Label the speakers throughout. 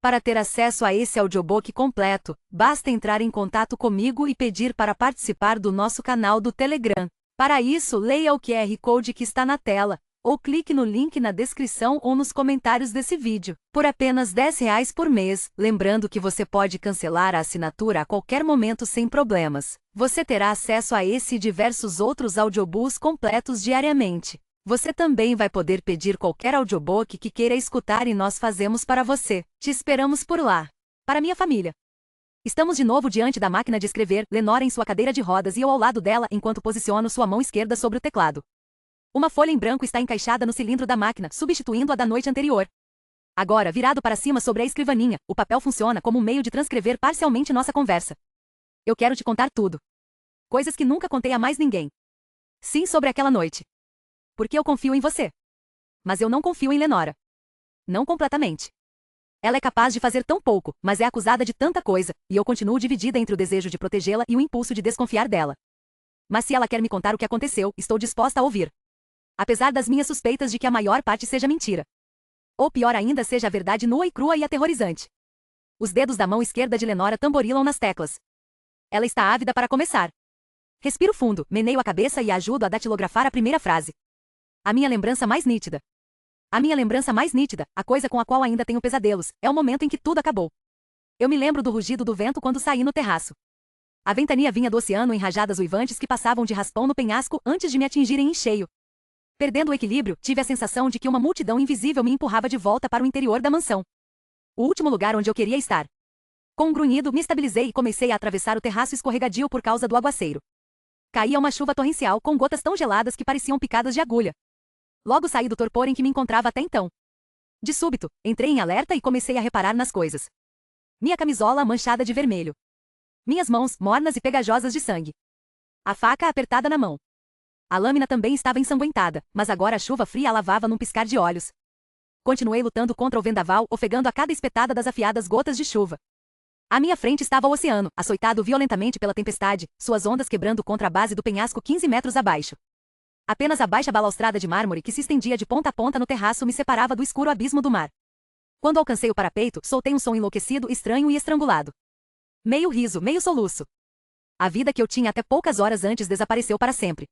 Speaker 1: Para ter acesso a esse audiobook completo, basta entrar em contato comigo e pedir para participar do nosso canal do Telegram. Para isso, leia o QR Code que está na tela, ou clique no link na descrição ou nos comentários desse vídeo. Por apenas R$ 10 por mês, lembrando que você pode cancelar a assinatura a qualquer momento sem problemas. Você terá acesso a esse e diversos outros audiobooks completos diariamente. Você também vai poder pedir qualquer audiobook que queira escutar e nós fazemos para você. Te esperamos por lá. Para minha família. Estamos de novo diante da máquina de escrever, Lenora em sua cadeira de rodas e eu ao lado dela enquanto posiciono sua mão esquerda sobre o teclado. Uma folha em branco está encaixada no cilindro da máquina, substituindo a da noite anterior. Agora, virado para cima sobre a escrivaninha, o papel funciona como um meio de transcrever parcialmente nossa conversa. Eu quero te contar tudo. Coisas que nunca contei a mais ninguém. Sim, sobre aquela noite. Porque eu confio em você. Mas eu não confio em Lenora. Não completamente. Ela é capaz de fazer tão pouco, mas é acusada de tanta coisa, e eu continuo dividida entre o desejo de protegê-la e o impulso de desconfiar dela. Mas se ela quer me contar o que aconteceu, estou disposta a ouvir. Apesar das minhas suspeitas de que a maior parte seja mentira. Ou pior ainda, seja a verdade nua e crua e aterrorizante. Os dedos da mão esquerda de Lenora tamborilam nas teclas. Ela está ávida para começar. Respiro fundo, meneio a cabeça e a ajudo a datilografar a primeira frase. A minha lembrança mais nítida. A minha lembrança mais nítida, a coisa com a qual ainda tenho pesadelos, é o momento em que tudo acabou. Eu me lembro do rugido do vento quando saí no terraço. A ventania vinha do oceano em rajadas uivantes que passavam de raspão no penhasco antes de me atingirem em cheio. Perdendo o equilíbrio, tive a sensação de que uma multidão invisível me empurrava de volta para o interior da mansão. O último lugar onde eu queria estar. Com um grunhido, me estabilizei e comecei a atravessar o terraço escorregadio por causa do aguaceiro. Caía uma chuva torrencial com gotas tão geladas que pareciam picadas de agulha. Logo saí do torpor em que me encontrava até então. De súbito, entrei em alerta e comecei a reparar nas coisas. Minha camisola manchada de vermelho. Minhas mãos, mornas e pegajosas de sangue. A faca apertada na mão. A lâmina também estava ensanguentada, mas agora a chuva fria a lavava num piscar de olhos. Continuei lutando contra o vendaval, ofegando a cada espetada das afiadas gotas de chuva. À minha frente estava o oceano, açoitado violentamente pela tempestade, suas ondas quebrando contra a base do penhasco 15 metros abaixo. Apenas a baixa balaustrada de mármore que se estendia de ponta a ponta no terraço me separava do escuro abismo do mar. Quando alcancei o parapeito, soltei um som enlouquecido, estranho e estrangulado. Meio riso, meio soluço. A vida que eu tinha até poucas horas antes desapareceu para sempre.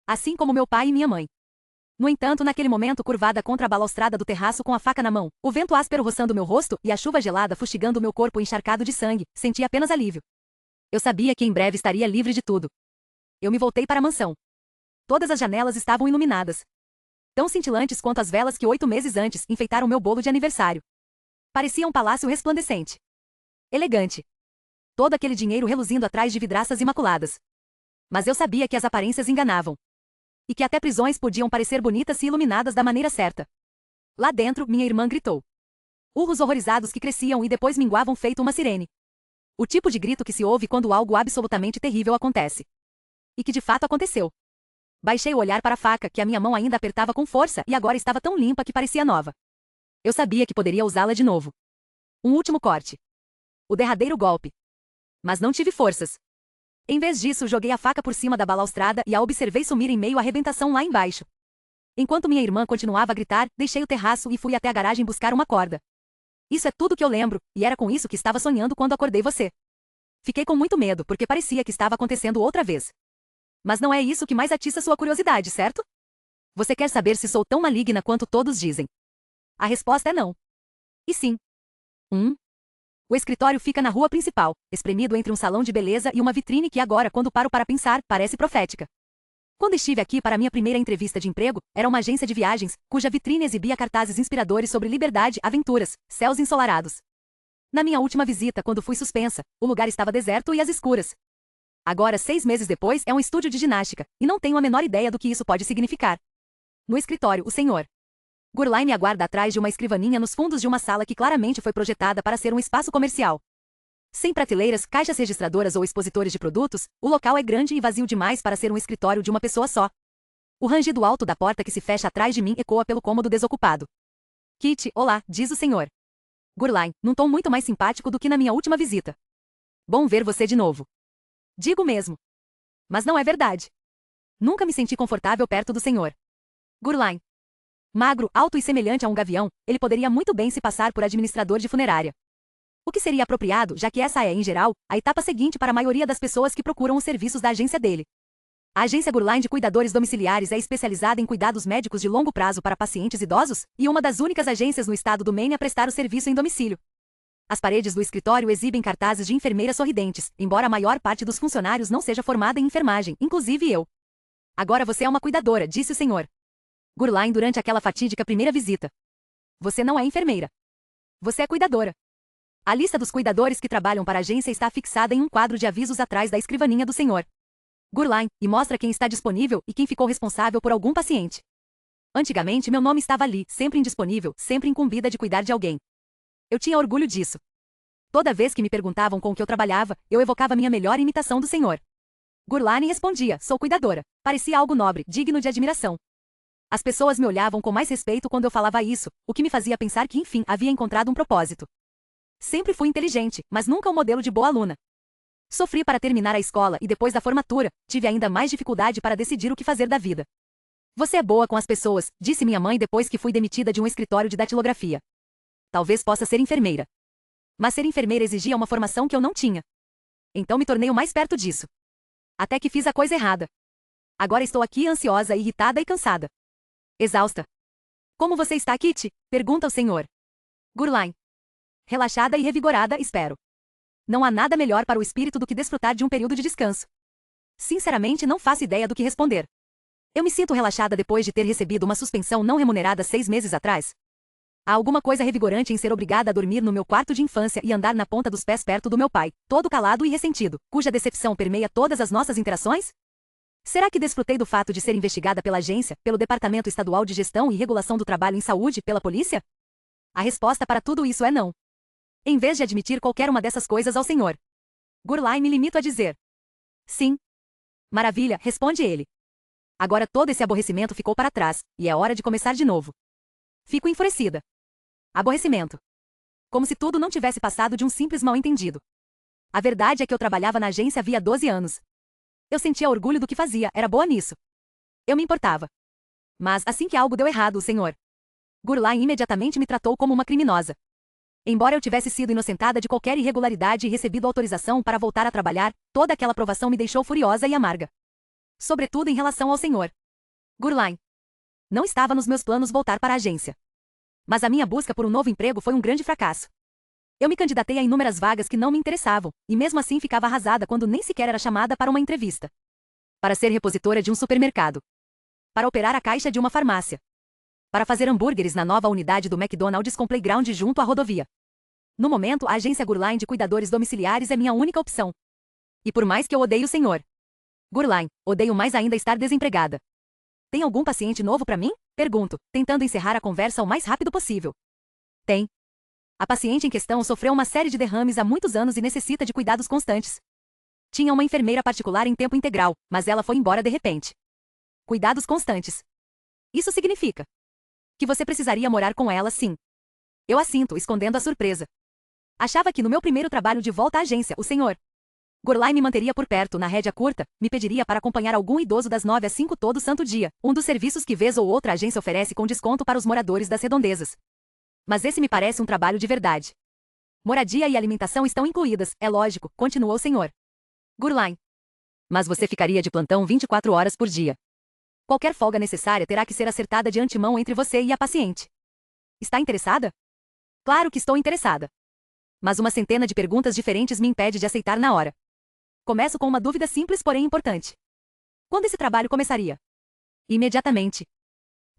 Speaker 1: Assim como meu pai e minha mãe. No entanto, naquele momento curvada contra a balaustrada do terraço com a faca na mão, o vento áspero roçando meu rosto e a chuva gelada fustigando meu corpo encharcado de sangue, senti apenas alívio. Eu sabia que em breve estaria livre de tudo. Eu me voltei para a mansão. Todas as janelas estavam iluminadas. Tão cintilantes quanto as velas que 8 meses antes enfeitaram meu bolo de aniversário. Parecia um palácio resplandecente. Elegante. Todo aquele dinheiro reluzindo atrás de vidraças imaculadas. Mas eu sabia que as aparências enganavam. E que até prisões podiam parecer bonitas se iluminadas da maneira certa. Lá dentro, minha irmã gritou. Urros horrorizados que cresciam e depois minguavam feito uma sirene. O tipo de grito que se ouve quando algo absolutamente terrível acontece. E que de fato aconteceu. Baixei o olhar para a faca, que a minha mão ainda apertava com força e agora estava tão limpa que parecia nova. Eu sabia que poderia usá-la de novo. Um último corte. O derradeiro golpe. Mas não tive forças. Em vez disso, joguei a faca por cima da balaustrada e a observei sumir em meio à arrebentação lá embaixo. Enquanto minha irmã continuava a gritar, deixei o terraço e fui até a garagem buscar uma corda. Isso é tudo que eu lembro, e era com isso que estava sonhando quando acordei você. Fiquei com muito medo, porque parecia que estava acontecendo outra vez. Mas não é isso que mais atiça sua curiosidade, certo? Você quer saber se sou tão maligna quanto todos dizem? A resposta é não. E sim. O escritório fica na rua principal, espremido entre um salão de beleza e uma vitrine que agora, quando paro para pensar, parece profética. Quando estive aqui para minha primeira entrevista de emprego, era uma agência de viagens, cuja vitrine exibia cartazes inspiradores sobre liberdade, aventuras, céus ensolarados. Na minha última visita, quando fui suspensa, o lugar estava deserto e às escuras. Agora, 6 meses depois, é um estúdio de ginástica, e não tenho a menor ideia do que isso pode significar. No escritório, o Sr. Gurlai me aguarda atrás de uma escrivaninha nos fundos de uma sala que claramente foi projetada para ser um espaço comercial. Sem prateleiras, caixas registradoras ou expositores de produtos, o local é grande e vazio demais para ser um escritório de uma pessoa só. O rangido alto da porta que se fecha atrás de mim ecoa pelo cômodo desocupado. Kitty, olá, diz o Sr. Gurlai, num tom muito mais simpático do que na minha última visita. Bom ver você de novo. Digo mesmo. Mas não é verdade. Nunca me senti confortável perto do Sr. Gurlai. Magro, alto e semelhante a um gavião, ele poderia muito bem se passar por administrador de funerária. O que seria apropriado, já que essa é, em geral, a etapa seguinte para a maioria das pessoas que procuram os serviços da agência dele. A agência Gurlain de Cuidadores Domiciliares é especializada em cuidados médicos de longo prazo para pacientes idosos e uma das únicas agências no estado do Maine a prestar o serviço em domicílio. As paredes do escritório exibem cartazes de enfermeiras sorridentes, embora a maior parte dos funcionários não seja formada em enfermagem, inclusive eu. Agora você é uma cuidadora, disse o senhor Gurlain durante aquela fatídica primeira visita. Você não é enfermeira. Você é cuidadora. A lista dos cuidadores que trabalham para a agência está fixada em um quadro de avisos atrás da escrivaninha do senhor Gurlain, e mostra quem está disponível e quem ficou responsável por algum paciente. Antigamente meu nome estava ali, sempre indisponível, sempre incumbida de cuidar de alguém. Eu tinha orgulho disso. Toda vez que me perguntavam com o que eu trabalhava, eu evocava minha melhor imitação do senhor Gurlain respondia, sou cuidadora. Parecia algo nobre, digno de admiração. As pessoas me olhavam com mais respeito quando eu falava isso, o que me fazia pensar que enfim havia encontrado um propósito. Sempre fui inteligente, mas nunca um modelo de boa aluna. Sofri para terminar a escola e depois da formatura, tive ainda mais dificuldade para decidir o que fazer da vida. Você é boa com as pessoas, disse minha mãe depois que fui demitida de um escritório de datilografia. Talvez possa ser enfermeira. Mas ser enfermeira exigia uma formação que eu não tinha. Então me tornei o mais perto disso. Até que fiz a coisa errada. Agora estou aqui ansiosa, irritada e cansada. Exausta. Como você está, Kitty? Pergunta o senhor Gurlain. Relaxada e revigorada, espero. Não há nada melhor para o espírito do que desfrutar de um período de descanso. Sinceramente, não faço ideia do que responder. Eu me sinto relaxada depois de ter recebido uma suspensão não remunerada 6 meses atrás. Há alguma coisa revigorante em ser obrigada a dormir no meu quarto de infância e andar na ponta dos pés perto do meu pai, todo calado e ressentido, cuja decepção permeia todas as nossas interações? Será que desfrutei do fato de ser investigada pela agência, pelo Departamento Estadual de Gestão e Regulação do Trabalho em Saúde, pela polícia? A resposta para tudo isso é não. Em vez de admitir qualquer uma dessas coisas ao senhor Gurlain, me limito a dizer sim. Maravilha, responde ele. Agora todo esse aborrecimento ficou para trás, e é hora de começar de novo. Fico enfurecida. Aborrecimento. Como se tudo não tivesse passado de um simples mal-entendido. A verdade é que eu trabalhava na agência havia 12 anos. Eu sentia orgulho do que fazia, era boa nisso. Eu me importava. Mas, assim que algo deu errado, o senhor Gurlain imediatamente me tratou como uma criminosa. Embora eu tivesse sido inocentada de qualquer irregularidade e recebido autorização para voltar a trabalhar, toda aquela provação me deixou furiosa e amarga. Sobretudo em relação ao senhor Gurlain. Não estava nos meus planos voltar para a agência. Mas a minha busca por um novo emprego foi um grande fracasso. Eu me candidatei a inúmeras vagas que não me interessavam, e mesmo assim ficava arrasada quando nem sequer era chamada para uma entrevista. Para ser repositora de um supermercado. Para operar a caixa de uma farmácia. Para fazer hambúrgueres na nova unidade do McDonald's com playground junto à rodovia. No momento, a agência Gurlain de Cuidadores Domiciliares é minha única opção. E por mais que eu odeie o senhor Gurlain, odeio mais ainda estar desempregada. Tem algum paciente novo para mim? Pergunto, tentando encerrar a conversa o mais rápido possível. Tem. A paciente em questão sofreu uma série de derrames há muitos anos e necessita de cuidados constantes. Tinha uma enfermeira particular em tempo integral, mas ela foi embora de repente. Cuidados constantes. Isso significa que você precisaria morar com ela, sim. Eu assinto, escondendo a surpresa. Achava que no meu primeiro trabalho de volta à agência, o senhor Gurlain me manteria por perto na rédea curta, me pediria para acompanhar algum idoso das 9 às 5 todo santo dia, um dos serviços que vez ou outra agência oferece com desconto para os moradores das redondezas. Mas esse me parece um trabalho de verdade. Moradia e alimentação estão incluídas, é lógico, continuou o senhor Gurlain. Mas você ficaria de plantão 24 horas por dia. Qualquer folga necessária terá que ser acertada de antemão entre você e a paciente. Está interessada? Claro que estou interessada. Mas uma centena de perguntas diferentes me impede de aceitar na hora. Começo com uma dúvida simples, porém importante. Quando esse trabalho começaria? Imediatamente.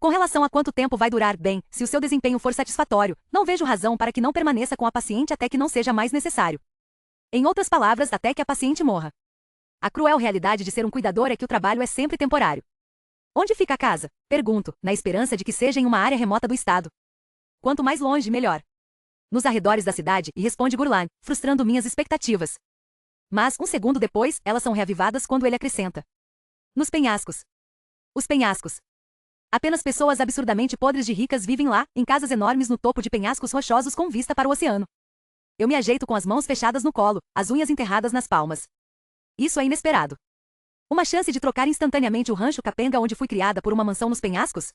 Speaker 1: Com relação a quanto tempo vai durar, bem, se o seu desempenho for satisfatório, não vejo razão para que não permaneça com a paciente até que não seja mais necessário. Em outras palavras, até que a paciente morra. A cruel realidade de ser um cuidador é que o trabalho é sempre temporário. Onde fica a casa? Pergunto, na esperança de que seja em uma área remota do estado. Quanto mais longe, melhor. Nos arredores da cidade, e responde Gurlain, frustrando minhas expectativas. Mas, um segundo depois, elas são reavivadas quando ele acrescenta. Nos penhascos. Os penhascos. Apenas pessoas absurdamente podres de ricas vivem lá, em casas enormes no topo de penhascos rochosos com vista para o oceano. Eu me ajeito com as mãos fechadas no colo, as unhas enterradas nas palmas. Isso é inesperado. Uma chance de trocar instantaneamente o rancho capenga onde fui criada por uma mansão nos penhascos?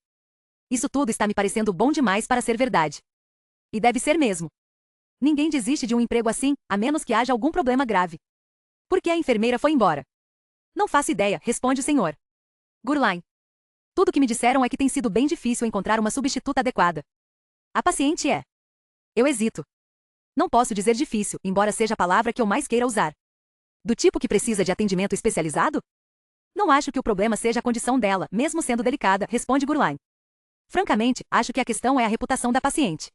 Speaker 1: Isso tudo está me parecendo bom demais para ser verdade. E deve ser mesmo. Ninguém desiste de um emprego assim, a menos que haja algum problema grave. Por que a enfermeira foi embora? Não faço ideia, responde o senhor Gurline. Tudo que me disseram é que tem sido bem difícil encontrar uma substituta adequada. A paciente é. Eu hesito. Não posso dizer difícil, embora seja a palavra que eu mais queira usar. Do tipo que precisa de atendimento especializado? Não acho que o problema seja a condição dela, mesmo sendo delicada, responde Gurline. Francamente, acho que a questão é a reputação da paciente.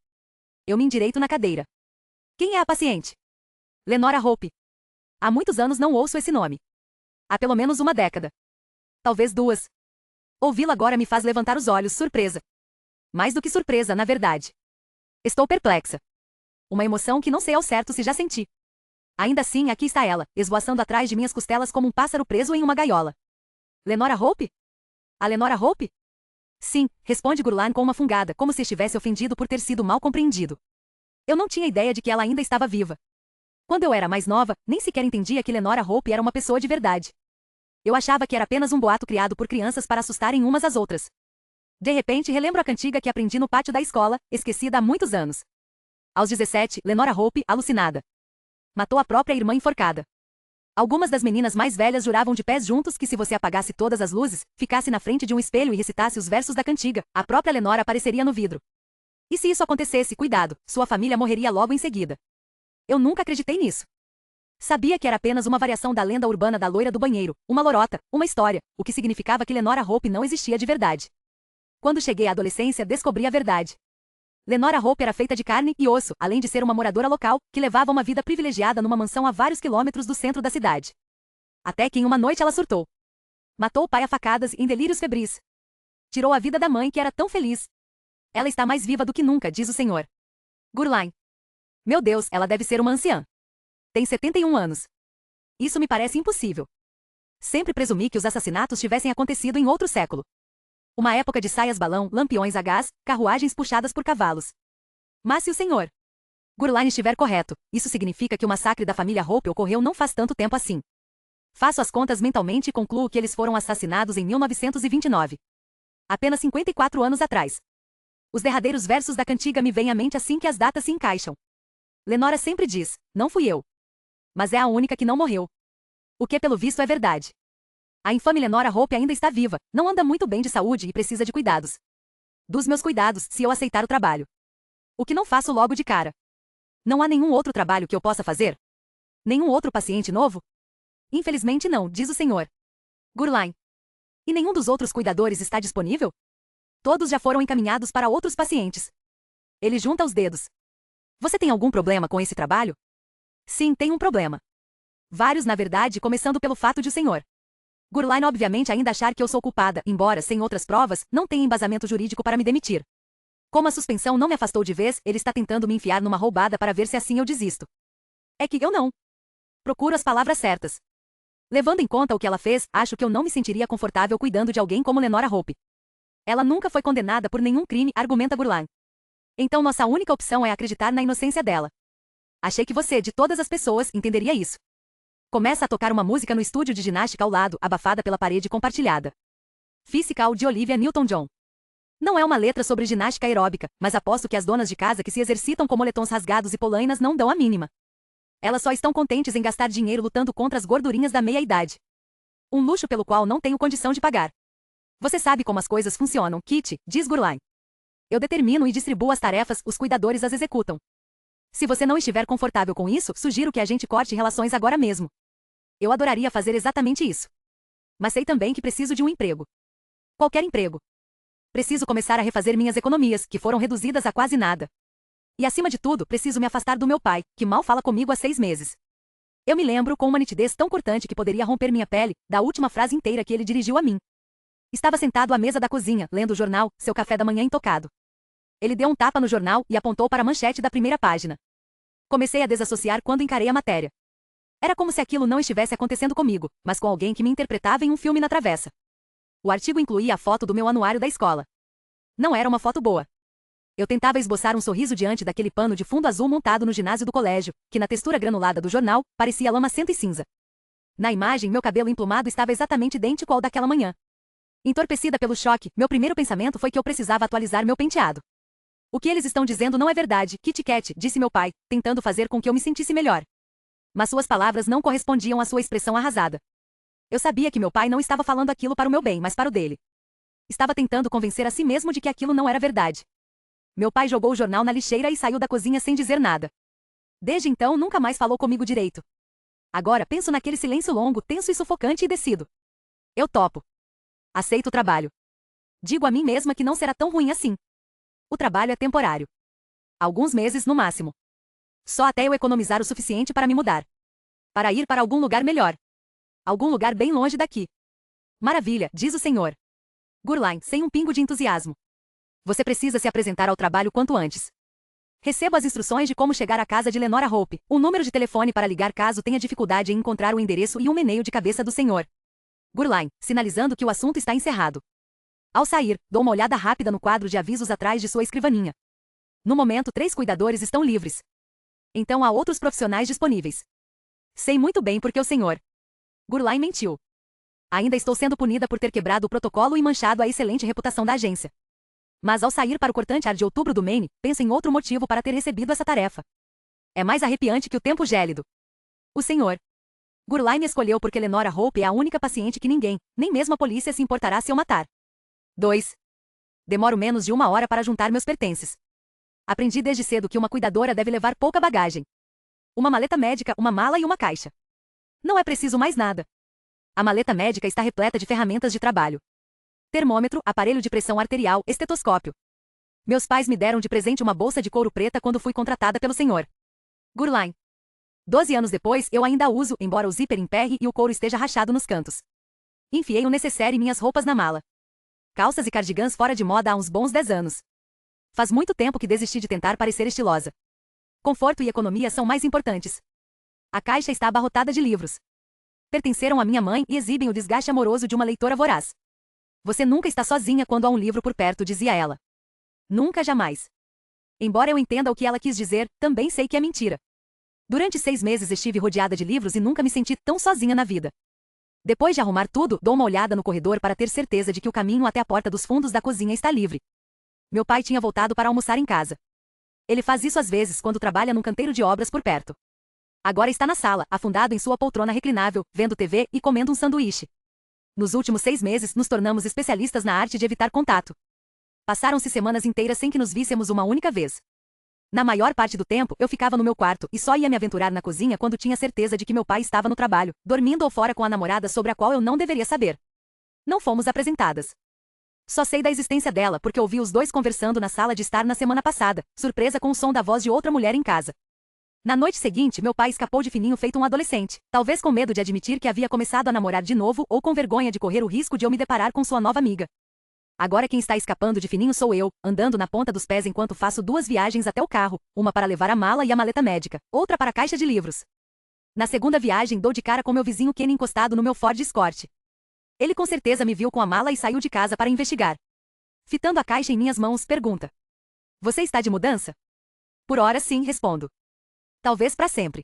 Speaker 1: Eu me endireito na cadeira. Quem é a paciente? Lenora Hope. Há muitos anos não ouço esse nome. Há pelo menos uma década. Talvez duas. Ouvi-la agora me faz levantar os olhos, surpresa. Mais do que surpresa, na verdade. Estou perplexa. Uma emoção que não sei ao certo se já senti. Ainda assim, aqui está ela, esvoaçando atrás de minhas costelas como um pássaro preso em uma gaiola. Lenora Hope? A Lenora Hope? Sim, responde Gurline com uma fungada, como se estivesse ofendido por ter sido mal compreendido. Eu não tinha ideia de que ela ainda estava viva. Quando eu era mais nova, nem sequer entendia que Lenora Hope era uma pessoa de verdade. Eu achava que era apenas um boato criado por crianças para assustarem umas às outras. De repente, relembro a cantiga que aprendi no pátio da escola, esquecida há muitos anos. Aos 17, Lenora Hope, alucinada, matou a própria irmã enforcada. Algumas das meninas mais velhas juravam de pés juntos que se você apagasse todas as luzes, ficasse na frente de um espelho e recitasse os versos da cantiga, a própria Lenora apareceria no vidro. E se isso acontecesse, cuidado, sua família morreria logo em seguida. Eu nunca acreditei nisso. Sabia que era apenas uma variação da lenda urbana da loira do banheiro, uma lorota, uma história, o que significava que Lenora Hope não existia de verdade. Quando cheguei à adolescência, descobri a verdade. Lenora Hope era feita de carne e osso, além de ser uma moradora local, que levava uma vida privilegiada numa mansão a vários quilômetros do centro da cidade. Até que em uma noite ela surtou. Matou o pai a facadas em delírios febris. Tirou a vida da mãe que era tão feliz. Ela está mais viva do que nunca, diz o senhor Gurline. Meu Deus, ela deve ser uma anciã. Tem 71 anos. Isso me parece impossível. Sempre presumi que os assassinatos tivessem acontecido em outro século. Uma época de saias-balão, lampiões a gás, carruagens puxadas por cavalos. Mas se o senhor Gurline estiver correto, isso significa que o massacre da família Hope ocorreu não faz tanto tempo assim. Faço as contas mentalmente e concluo que eles foram assassinados em 1929. Apenas 54 anos atrás. Os derradeiros versos da cantiga me vêm à mente assim que as datas se encaixam. Lenora sempre diz, não fui eu. Mas é a única que não morreu. O que pelo visto é verdade. A infame Lenora Hope ainda está viva, não anda muito bem de saúde e precisa de cuidados. Dos meus cuidados, se eu aceitar o trabalho. O que não faço logo de cara. Não há nenhum outro trabalho que eu possa fazer? Nenhum outro paciente novo? Infelizmente não, diz o senhor Gurline. E nenhum dos outros cuidadores está disponível? Todos já foram encaminhados para outros pacientes. Ele junta os dedos. Você tem algum problema com esse trabalho? Sim, tem um problema. Vários, na verdade, começando pelo fato de o senhor Gurline obviamente ainda achar que eu sou culpada, embora, sem outras provas, não tenha embasamento jurídico para me demitir. Como a suspensão não me afastou de vez, ele está tentando me enfiar numa roubada para ver se assim eu desisto. É que eu não procuro as palavras certas. Levando em conta o que ela fez, acho que eu não me sentiria confortável cuidando de alguém como Lenora Hope. Ela nunca foi condenada por nenhum crime, argumenta Gurline. Então nossa única opção é acreditar na inocência dela. Achei que você, de todas as pessoas, entenderia isso. Começa a tocar uma música no estúdio de ginástica ao lado, abafada pela parede compartilhada. Physical de Olivia Newton-John. Não é uma letra sobre ginástica aeróbica, mas aposto que as donas de casa que se exercitam com moletons rasgados e polainas não dão a mínima. Elas só estão contentes em gastar dinheiro lutando contra as gordurinhas da meia-idade. Um luxo pelo qual não tenho condição de pagar. Você sabe como as coisas funcionam, Kitty, diz Gurline. Eu determino e distribuo as tarefas, os cuidadores as executam. Se você não estiver confortável com isso, sugiro que a gente corte relações agora mesmo. Eu adoraria fazer exatamente isso. Mas sei também que preciso de um emprego. Qualquer emprego. Preciso começar a refazer minhas economias, que foram reduzidas a quase nada. E acima de tudo, preciso me afastar do meu pai, que mal fala comigo há 6 meses. Eu me lembro, com uma nitidez tão cortante que poderia romper minha pele, da última frase inteira que ele dirigiu a mim. Estava sentado à mesa da cozinha, lendo o jornal, seu café da manhã intocado. Ele deu um tapa no jornal e apontou para a manchete da primeira página. Comecei a desassociar quando encarei a matéria. Era como se aquilo não estivesse acontecendo comigo, mas com alguém que me interpretava em um filme na travessa. O artigo incluía a foto do meu anuário da escola. Não era uma foto boa. Eu tentava esboçar um sorriso diante daquele pano de fundo azul montado no ginásio do colégio, que na textura granulada do jornal, parecia lamacento e cinza. Na imagem, meu cabelo emplumado estava exatamente idêntico ao daquela manhã. Entorpecida pelo choque, meu primeiro pensamento foi que eu precisava atualizar meu penteado. O que eles estão dizendo não é verdade, Kit Kat, disse meu pai, tentando fazer com que eu me sentisse melhor. Mas suas palavras não correspondiam à sua expressão arrasada. Eu sabia que meu pai não estava falando aquilo para o meu bem, mas para o dele. Estava tentando convencer a si mesmo de que aquilo não era verdade. Meu pai jogou o jornal na lixeira e saiu da cozinha sem dizer nada. Desde então, nunca mais falou comigo direito. Agora, penso naquele silêncio longo, tenso e sufocante e decido. Eu topo. Aceito o trabalho. Digo a mim mesma que não será tão ruim assim. O trabalho é temporário. Alguns meses no máximo. Só até eu economizar o suficiente para me mudar. Para ir para algum lugar melhor. Algum lugar bem longe daqui. Maravilha, diz o senhor Gurlain, sem um pingo de entusiasmo. Você precisa se apresentar ao trabalho quanto antes. Recebo as instruções de como chegar à casa de Lenora Hope, o número de telefone para ligar caso tenha dificuldade em encontrar o endereço e um meneio de cabeça do senhor Gurlain, sinalizando que o assunto está encerrado. Ao sair, dou uma olhada rápida no quadro de avisos atrás de sua escrivaninha. No momento, 3 cuidadores estão livres. Então há outros profissionais disponíveis. Sei muito bem porque o senhor Gurlain mentiu. Ainda estou sendo punida por ter quebrado o protocolo e manchado a excelente reputação da agência. Mas ao sair para o cortante ar de outubro do Maine, penso em outro motivo para ter recebido essa tarefa. É mais arrepiante que o tempo gélido. O senhor Gurlain me escolheu porque Lenora Hope é a única paciente que ninguém, nem mesmo a polícia, se importará se eu matar. 2. Demoro menos de 1 hora para juntar meus pertences. Aprendi desde cedo que uma cuidadora deve levar pouca bagagem. Uma maleta médica, uma mala e uma caixa. Não é preciso mais nada. A maleta médica está repleta de ferramentas de trabalho. Termômetro, aparelho de pressão arterial, estetoscópio. Meus pais me deram de presente uma bolsa de couro preta quando fui contratada pelo senhor Gurlain. 12 anos depois, eu ainda a uso, embora o zíper emperre e o couro esteja rachado nos cantos. Enfiei o necessaire e minhas roupas na mala. Calças e cardigãs fora de moda há uns bons 10 anos. Faz muito tempo que desisti de tentar parecer estilosa. Conforto e economia são mais importantes. A caixa está abarrotada de livros. Pertenceram à minha mãe e exibem o desgaste amoroso de uma leitora voraz. Você nunca está sozinha quando há um livro por perto, dizia ela. Nunca, jamais. Embora eu entenda o que ela quis dizer, também sei que é mentira. Durante 6 meses estive rodeada de livros e nunca me senti tão sozinha na vida. Depois de arrumar tudo, dou uma olhada no corredor para ter certeza de que o caminho até a porta dos fundos da cozinha está livre. Meu pai tinha voltado para almoçar em casa. Ele faz isso às vezes quando trabalha num canteiro de obras por perto. Agora está na sala, afundado em sua poltrona reclinável, vendo TV e comendo um sanduíche. Nos últimos 6 meses, nos tornamos especialistas na arte de evitar contato. Passaram-se semanas inteiras sem que nos víssemos uma única vez. Na maior parte do tempo, eu ficava no meu quarto e só ia me aventurar na cozinha quando tinha certeza de que meu pai estava no trabalho, dormindo ou fora com a namorada sobre a qual eu não deveria saber. Não fomos apresentadas. Só sei da existência dela porque ouvi os dois conversando na sala de estar na semana passada, surpresa com o som da voz de outra mulher em casa. Na noite seguinte, meu pai escapou de fininho feito um adolescente, talvez com medo de admitir que havia começado a namorar de novo ou com vergonha de correr o risco de eu me deparar com sua nova amiga. Agora quem está escapando de fininho sou eu, andando na ponta dos pés enquanto faço 2 viagens até o carro, uma para levar a mala e a maleta médica, outra para a caixa de livros. Na segunda viagem dou de cara com meu vizinho Kenny encostado no meu Ford Escort. Ele com certeza me viu com a mala e saiu de casa para investigar. Fitando a caixa em minhas mãos, pergunta: Você está de mudança? Por hora sim, respondo. Talvez para sempre.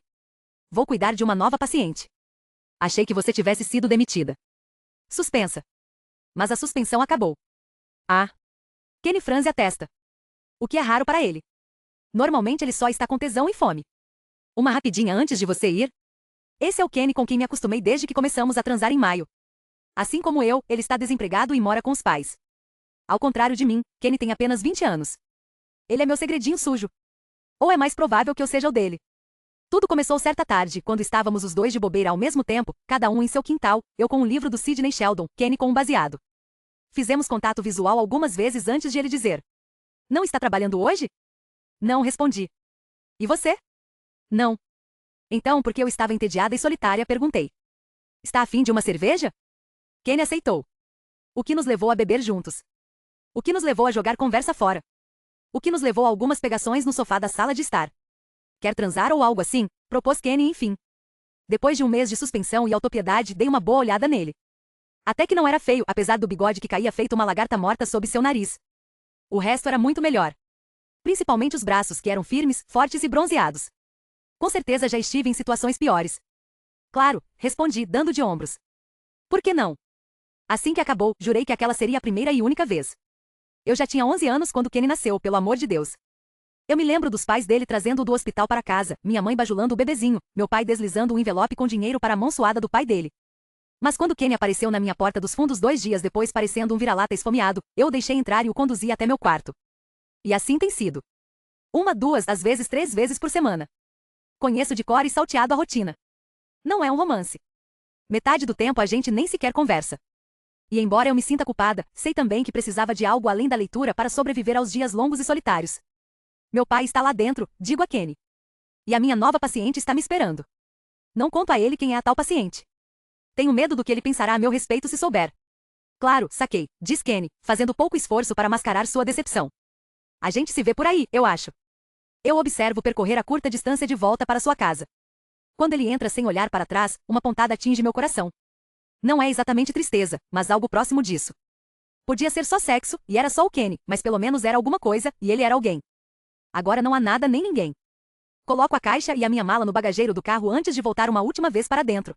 Speaker 1: Vou cuidar de uma nova paciente. Achei que você tivesse sido demitida. Suspensa. Mas a suspensão acabou. Ah. Kenny franze a testa. O que é raro para ele. Normalmente ele só está com tesão e fome. Uma rapidinha antes de você ir? Esse é o Kenny com quem me acostumei desde que começamos a transar em maio. Assim como eu, ele está desempregado e mora com os pais. Ao contrário de mim, Kenny tem apenas 20 anos. Ele é meu segredinho sujo. Ou é mais provável que eu seja o dele. Tudo começou certa tarde, quando estávamos os dois de bobeira ao mesmo tempo, cada um em seu quintal, eu com um livro do Sidney Sheldon, Kenny com um baseado. Fizemos contato visual algumas vezes antes de ele dizer: Não está trabalhando hoje? Não, respondi. E você? Não. Então, porque eu estava entediada e solitária, perguntei: Está a fim de uma cerveja? Kenny aceitou. O que nos levou a beber juntos. O que nos levou a jogar conversa fora. O que nos levou a algumas pegações no sofá da sala de estar. Quer transar ou algo assim? Propôs Kenny enfim. Depois de um mês de suspensão e autopiedade, dei uma boa olhada nele. Até que não era feio, apesar do bigode que caía feito uma lagarta morta sob seu nariz. O resto era muito melhor. Principalmente os braços, que eram firmes, fortes e bronzeados. Com certeza já estive em situações piores. Claro, respondi, dando de ombros. Por que não? Assim que acabou, jurei que aquela seria a primeira e única vez. Eu já tinha 11 anos quando Kenny nasceu, pelo amor de Deus. Eu me lembro dos pais dele trazendo-o do hospital para casa, minha mãe bajulando o bebezinho, meu pai deslizando um envelope com dinheiro para a mão suada do pai dele. Mas quando Kenny apareceu na minha porta dos fundos 2 dias depois parecendo um vira-lata esfomeado, eu o deixei entrar e o conduzi até meu quarto. E assim tem sido. 1, 2, às vezes 3 vezes por semana. Conheço de cor e salteado a rotina. Não é um romance. Metade do tempo a gente nem sequer conversa. E embora eu me sinta culpada, sei também que precisava de algo além da leitura para sobreviver aos dias longos e solitários. Meu pai está lá dentro, digo a Kenny. E a minha nova paciente está me esperando. Não conto a ele quem é a tal paciente. Tenho medo do que ele pensará a meu respeito se souber. Claro, saquei, diz Kenny, fazendo pouco esforço para mascarar sua decepção. A gente se vê por aí, eu acho. Eu observo percorrer a curta distância de volta para sua casa. Quando ele entra sem olhar para trás, uma pontada atinge meu coração. Não é exatamente tristeza, mas algo próximo disso. Podia ser só sexo, e era só o Kenny, mas pelo menos era alguma coisa, e ele era alguém. Agora não há nada nem ninguém. Coloco a caixa e a minha mala no bagageiro do carro antes de voltar uma última vez para dentro.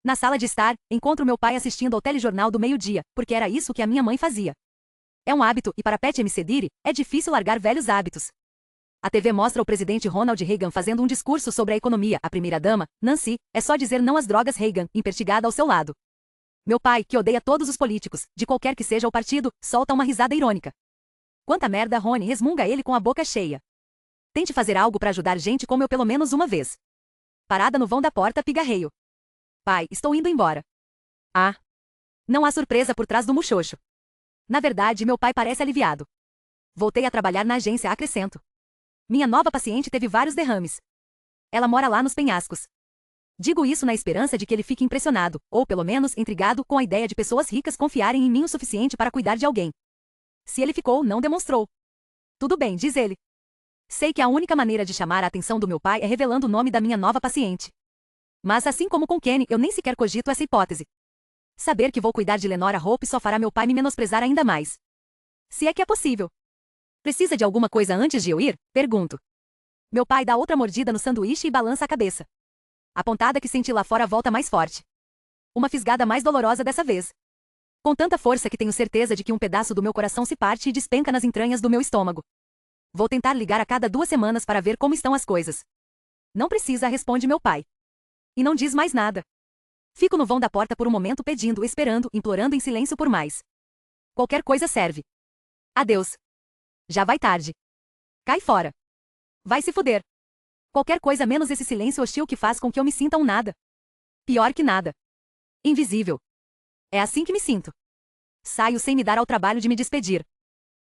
Speaker 1: Na sala de estar, encontro meu pai assistindo ao telejornal do meio-dia, porque era isso que a minha mãe fazia. É um hábito, e para Pat McCreary, é difícil largar velhos hábitos. A TV mostra o presidente Ronald Reagan fazendo um discurso sobre a economia. A primeira-dama, Nancy, é só dizer não às drogas Reagan, empertigada ao seu lado. Meu pai, que odeia todos os políticos, de qualquer que seja o partido, solta uma risada irônica. Quanta merda, Rony, resmunga ele com a boca cheia. Tente fazer algo para ajudar gente como eu pelo menos uma vez. Parada no vão da porta, pigarreio. Pai, estou indo embora. Ah. Não há surpresa por trás do muxoxo. Na verdade, meu pai parece aliviado. Voltei a trabalhar na agência, acrescento. Minha nova paciente teve vários derrames. Ela mora lá nos penhascos. Digo isso na esperança de que ele fique impressionado, ou pelo menos intrigado com a ideia de pessoas ricas confiarem em mim o suficiente para cuidar de alguém. Se ele ficou, não demonstrou. Tudo bem, diz ele. Sei que a única maneira de chamar a atenção do meu pai é revelando o nome da minha nova paciente. Mas assim como com Kenny, eu nem sequer cogito essa hipótese. Saber que vou cuidar de Lenora Hope só fará meu pai me menosprezar ainda mais. Se é que é possível. Precisa de alguma coisa antes de eu ir? Pergunto. Meu pai dá outra mordida no sanduíche e balança a cabeça. A pontada que senti lá fora volta mais forte. Uma fisgada mais dolorosa dessa vez. Com tanta força que tenho certeza de que um pedaço do meu coração se parte e despenca nas entranhas do meu estômago. Vou tentar ligar a cada 2 semanas para ver como estão as coisas. Não precisa, responde meu pai. E não diz mais nada. Fico no vão da porta por um momento pedindo, esperando, implorando em silêncio por mais. Qualquer coisa serve. Adeus. Já vai tarde. Cai fora. Vai se fuder. Qualquer coisa menos esse silêncio hostil que faz com que eu me sinta um nada. Pior que nada. Invisível. É assim que me sinto. Saio sem me dar ao trabalho de me despedir.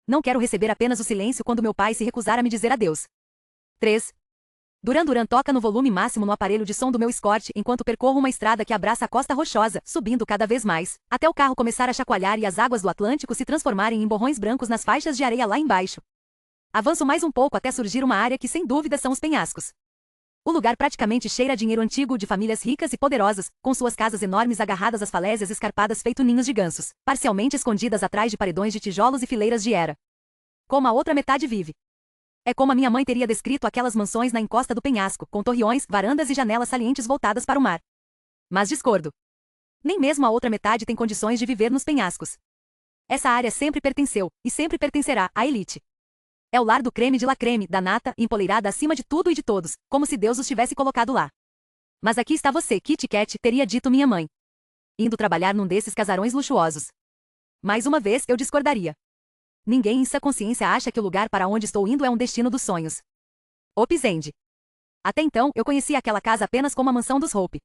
Speaker 1: Não quero receber apenas o silêncio quando meu pai se recusar a me dizer adeus. 3. Duran Duran toca no volume máximo no aparelho de som do meu Escort enquanto percorro uma estrada que abraça a Costa Rochosa, subindo cada vez mais, até o carro começar a chacoalhar e as águas do Atlântico se transformarem em borrões brancos nas faixas de areia lá embaixo. Avanço mais um pouco até surgir uma área que sem dúvida são os penhascos. O lugar praticamente cheira a dinheiro antigo de famílias ricas e poderosas, com suas casas enormes agarradas às falésias escarpadas feito ninhos de gansos, parcialmente escondidas atrás de paredões de tijolos e fileiras de era. Como a outra metade vive. É como a minha mãe teria descrito aquelas mansões na encosta do penhasco, com torreões, varandas e janelas salientes voltadas para o mar. Mas discordo. Nem mesmo a outra metade tem condições de viver nos penhascos. Essa área sempre pertenceu, e sempre pertencerá, à elite. É o lar do creme de la creme, da nata, empoleirada acima de tudo e de todos, como se Deus os tivesse colocado lá. Mas aqui está você, Kitty Cat, teria dito minha mãe. Indo trabalhar num desses casarões luxuosos. Mais uma vez, eu discordaria. Ninguém em sã consciência acha que o lugar para onde estou indo é um destino dos sonhos. Hope's End. Até então, eu conhecia aquela casa apenas como a mansão dos Hope.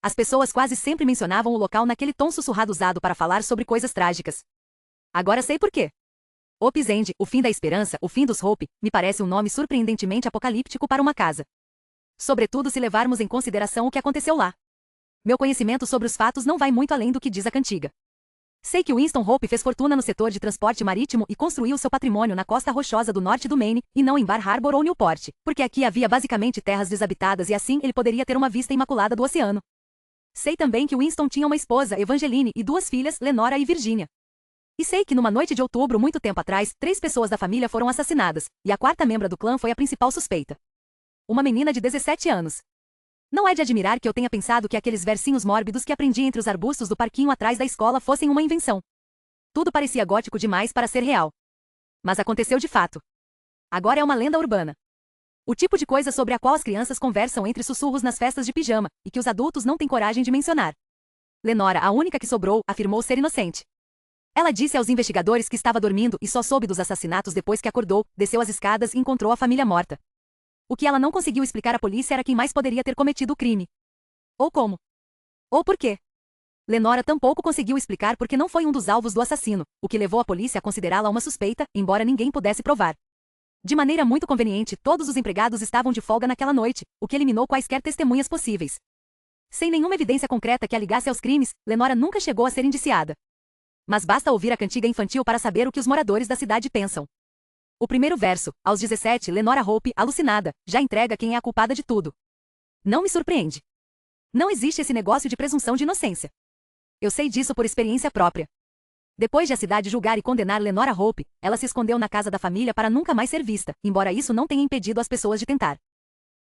Speaker 1: As pessoas quase sempre mencionavam o local naquele tom sussurrado usado para falar sobre coisas trágicas. Agora sei por quê. Hope's End, o fim da esperança, o fim dos Hope, me parece um nome surpreendentemente apocalíptico para uma casa. Sobretudo se levarmos em consideração o que aconteceu lá. Meu conhecimento sobre os fatos não vai muito além do que diz a cantiga. Sei que Winston Hope fez fortuna no setor de transporte marítimo e construiu seu patrimônio na costa rochosa do norte do Maine, e não em Bar Harbor ou Newport, porque aqui havia basicamente terras desabitadas e assim ele poderia ter uma vista imaculada do oceano. Sei também que Winston tinha uma esposa, Evangeline, e 2 filhas, Lenora e Virginia. E sei que numa noite de outubro muito tempo atrás, 3 pessoas da família foram assassinadas, e a 4ª membra do clã foi a principal suspeita. Uma menina de 17 anos. Não é de admirar que eu tenha pensado que aqueles versinhos mórbidos que aprendi entre os arbustos do parquinho atrás da escola fossem uma invenção. Tudo parecia gótico demais para ser real. Mas aconteceu de fato. Agora é uma lenda urbana. O tipo de coisa sobre a qual as crianças conversam entre sussurros nas festas de pijama, e que os adultos não têm coragem de mencionar. Lenora, a única que sobrou, afirmou ser inocente. Ela disse aos investigadores que estava dormindo e só soube dos assassinatos depois que acordou, desceu as escadas e encontrou a família morta. O que ela não conseguiu explicar à polícia era quem mais poderia ter cometido o crime. Ou como. Ou por quê. Lenora tampouco conseguiu explicar porque não foi um dos alvos do assassino, o que levou a polícia a considerá-la uma suspeita, embora ninguém pudesse provar. De maneira muito conveniente, todos os empregados estavam de folga naquela noite, o que eliminou quaisquer testemunhas possíveis. Sem nenhuma evidência concreta que a ligasse aos crimes, Lenora nunca chegou a ser indiciada. Mas basta ouvir a cantiga infantil para saber o que os moradores da cidade pensam. O primeiro verso, aos 17, Lenora Hope, alucinada, já entrega quem é a culpada de tudo. Não me surpreende. Não existe esse negócio de presunção de inocência. Eu sei disso por experiência própria. Depois de a cidade julgar e condenar Lenora Hope, ela se escondeu na casa da família para nunca mais ser vista, embora isso não tenha impedido as pessoas de tentar.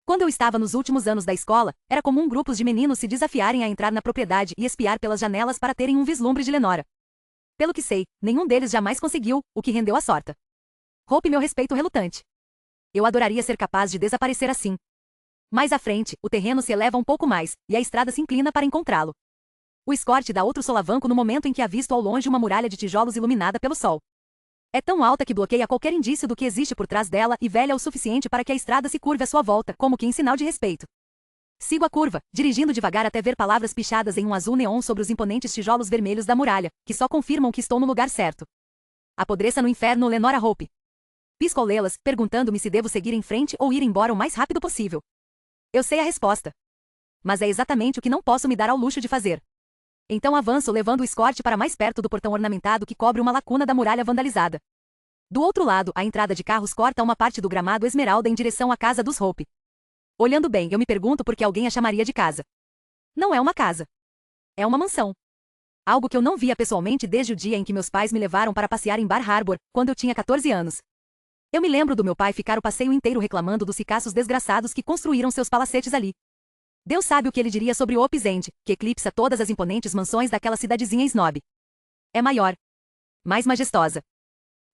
Speaker 1: Quando eu estava nos últimos anos da escola, era comum grupos de meninos se desafiarem a entrar na propriedade e espiar pelas janelas para terem um vislumbre de Lenora. Pelo que sei, nenhum deles jamais conseguiu, o que rendeu a sorte. Hope meu respeito relutante. Eu adoraria ser capaz de desaparecer assim. Mais à frente, o terreno se eleva um pouco mais, e a estrada se inclina para encontrá-lo. O escorte dá outro solavanco no momento em que avisto ao longe uma muralha de tijolos iluminada pelo sol. É tão alta que bloqueia qualquer indício do que existe por trás dela e velha o suficiente para que a estrada se curve à sua volta, como que em sinal de respeito. Sigo a curva, dirigindo devagar até ver palavras pichadas em um azul neon sobre os imponentes tijolos vermelhos da muralha, que só confirmam que estou no lugar certo. Apodreça no inferno, Lenora Hope. Pisco ao lê-las, perguntando-me se devo seguir em frente ou ir embora o mais rápido possível. Eu sei a resposta. Mas é exatamente o que não posso me dar ao luxo de fazer. Então avanço levando o escorte para mais perto do portão ornamentado que cobre uma lacuna da muralha vandalizada. Do outro lado, a entrada de carros corta uma parte do gramado esmeralda em direção à casa dos Hope. Olhando bem, eu me pergunto por que alguém a chamaria de casa. Não é uma casa. É uma mansão. Algo que eu não via pessoalmente desde o dia em que meus pais me levaram para passear em Bar Harbor, quando eu tinha 14 anos. Eu me lembro do meu pai ficar o passeio inteiro reclamando dos ricaços desgraçados que construíram seus palacetes ali. Deus sabe o que ele diria sobre Hope's End, que eclipsa todas as imponentes mansões daquela cidadezinha snob. É maior. Mais majestosa.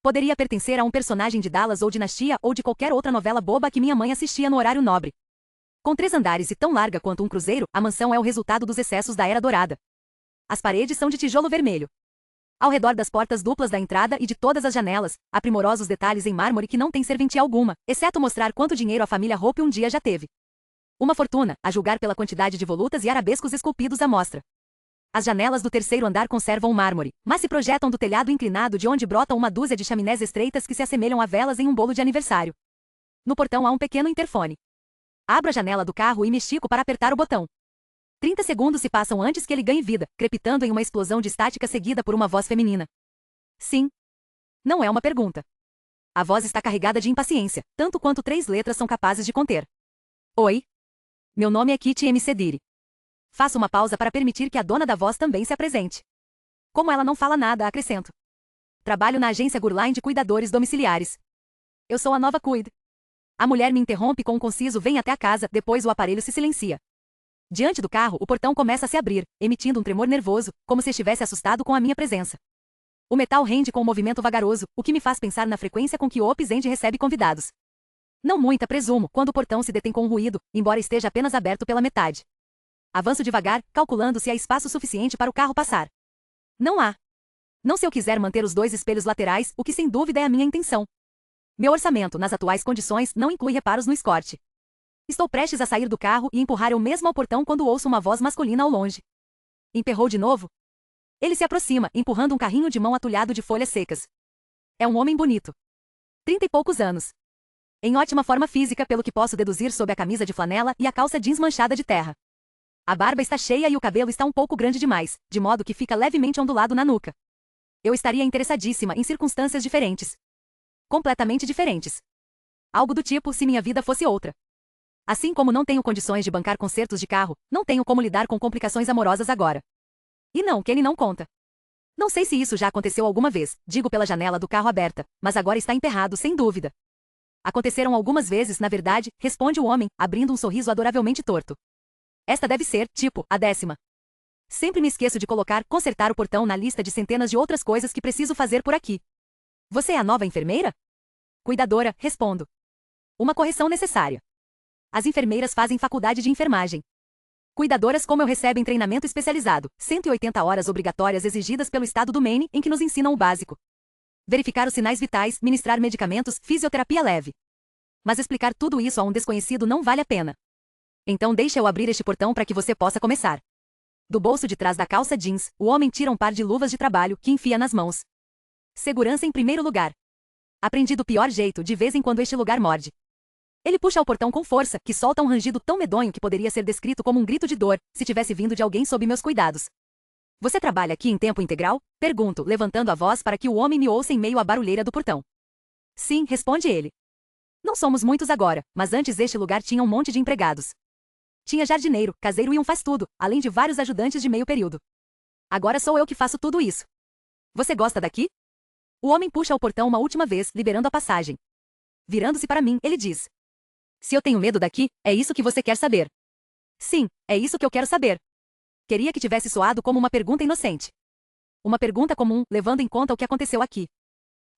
Speaker 1: Poderia pertencer a um personagem de Dallas ou Dinastia ou de qualquer outra novela boba que minha mãe assistia no horário nobre. Com 3 andares e tão larga quanto um cruzeiro, a mansão é o resultado dos excessos da Era Dourada. As paredes são de tijolo vermelho. Ao redor das portas duplas da entrada e de todas as janelas, há primorosos detalhes em mármore que não têm serventia alguma, exceto mostrar quanto dinheiro a família Hope um dia já teve. Uma fortuna, a julgar pela quantidade de volutas e arabescos esculpidos à mostra. As janelas do terceiro andar conservam mármore, mas se projetam do telhado inclinado de onde brotam uma dúzia de chaminés estreitas que se assemelham a velas em um bolo de aniversário. No portão há um pequeno interfone. Abro a janela do carro e me estico para apertar o botão. 30 segundos se passam antes que ele ganhe vida, crepitando em uma explosão de estática seguida por uma voz feminina. Sim. Não é uma pergunta. A voz está carregada de impaciência, tanto quanto 3 letras são capazes de conter. Oi. Meu nome é Kitty M. Cedire. Faço uma pausa para permitir que a dona da voz também se apresente. Como ela não fala nada, acrescento. Trabalho na agência Gurline de cuidadores domiciliares. Eu sou a nova cuid. A mulher me interrompe com um conciso "vem até a casa", depois o aparelho se silencia. Diante do carro, o portão começa a se abrir, emitindo um tremor nervoso, como se estivesse assustado com a minha presença. O metal rende com um movimento vagaroso, o que me faz pensar na frequência com que Hope's End recebe convidados. Não muita, presumo, quando o portão se detém com um ruído, embora esteja apenas aberto pela metade. Avanço devagar, calculando se há espaço suficiente para o carro passar. Não há. Não se eu quiser manter os 2 espelhos laterais, o que sem dúvida é a minha intenção. Meu orçamento, nas atuais condições, não inclui reparos no escorte. Estou prestes a sair do carro e empurrar eu mesmo ao portão quando ouço uma voz masculina ao longe. Emperrou de novo? Ele se aproxima, empurrando um carrinho de mão atulhado de folhas secas. É um homem bonito. 30 e poucos anos. Em ótima forma física, pelo que posso deduzir sob a camisa de flanela e a calça jeans manchada de terra. A barba está cheia e o cabelo está um pouco grande demais, de modo que fica levemente ondulado na nuca. Eu estaria interessadíssima em circunstâncias diferentes. Completamente diferentes. Algo do tipo se minha vida fosse outra. Assim como não tenho condições de bancar consertos de carro, não tenho como lidar com complicações amorosas agora. E não, que ele não conta. Não sei se isso já aconteceu alguma vez, digo pela janela do carro aberta, mas agora está emperrado, sem dúvida. Aconteceram algumas vezes, na verdade, responde o homem, abrindo um sorriso adoravelmente torto. Esta deve ser, tipo, a 10ª. Sempre me esqueço de colocar consertar o portão na lista de centenas de outras coisas que preciso fazer por aqui. Você é a nova enfermeira? Cuidadora, respondo. Uma correção necessária. As enfermeiras fazem faculdade de enfermagem. Cuidadoras como eu recebem treinamento especializado, 180 horas obrigatórias exigidas pelo estado do Maine em que nos ensinam o básico. Verificar os sinais vitais, ministrar medicamentos, fisioterapia leve. Mas explicar tudo isso a um desconhecido não vale a pena. Então deixa eu abrir este portão para que você possa começar. Do bolso de trás da calça jeans, o homem tira um par de luvas de trabalho que enfia nas mãos. Segurança em primeiro lugar. Aprendi do pior jeito, de vez em quando este lugar morde. Ele puxa o portão com força, que solta um rangido tão medonho que poderia ser descrito como um grito de dor, se tivesse vindo de alguém sob meus cuidados. Você trabalha aqui em tempo integral? Pergunto, levantando a voz para que o homem me ouça em meio à barulheira do portão. Sim, responde ele. Não somos muitos agora, mas antes este lugar tinha um monte de empregados. Tinha jardineiro, caseiro e um faz-tudo, além de vários ajudantes de meio período. Agora sou eu que faço tudo isso. Você gosta daqui? O homem puxa o portão uma última vez, liberando a passagem. Virando-se para mim, ele diz: se eu tenho medo daqui, é isso que você quer saber? Sim, é isso que eu quero saber. Queria que tivesse soado como uma pergunta inocente. Uma pergunta comum, levando em conta o que aconteceu aqui.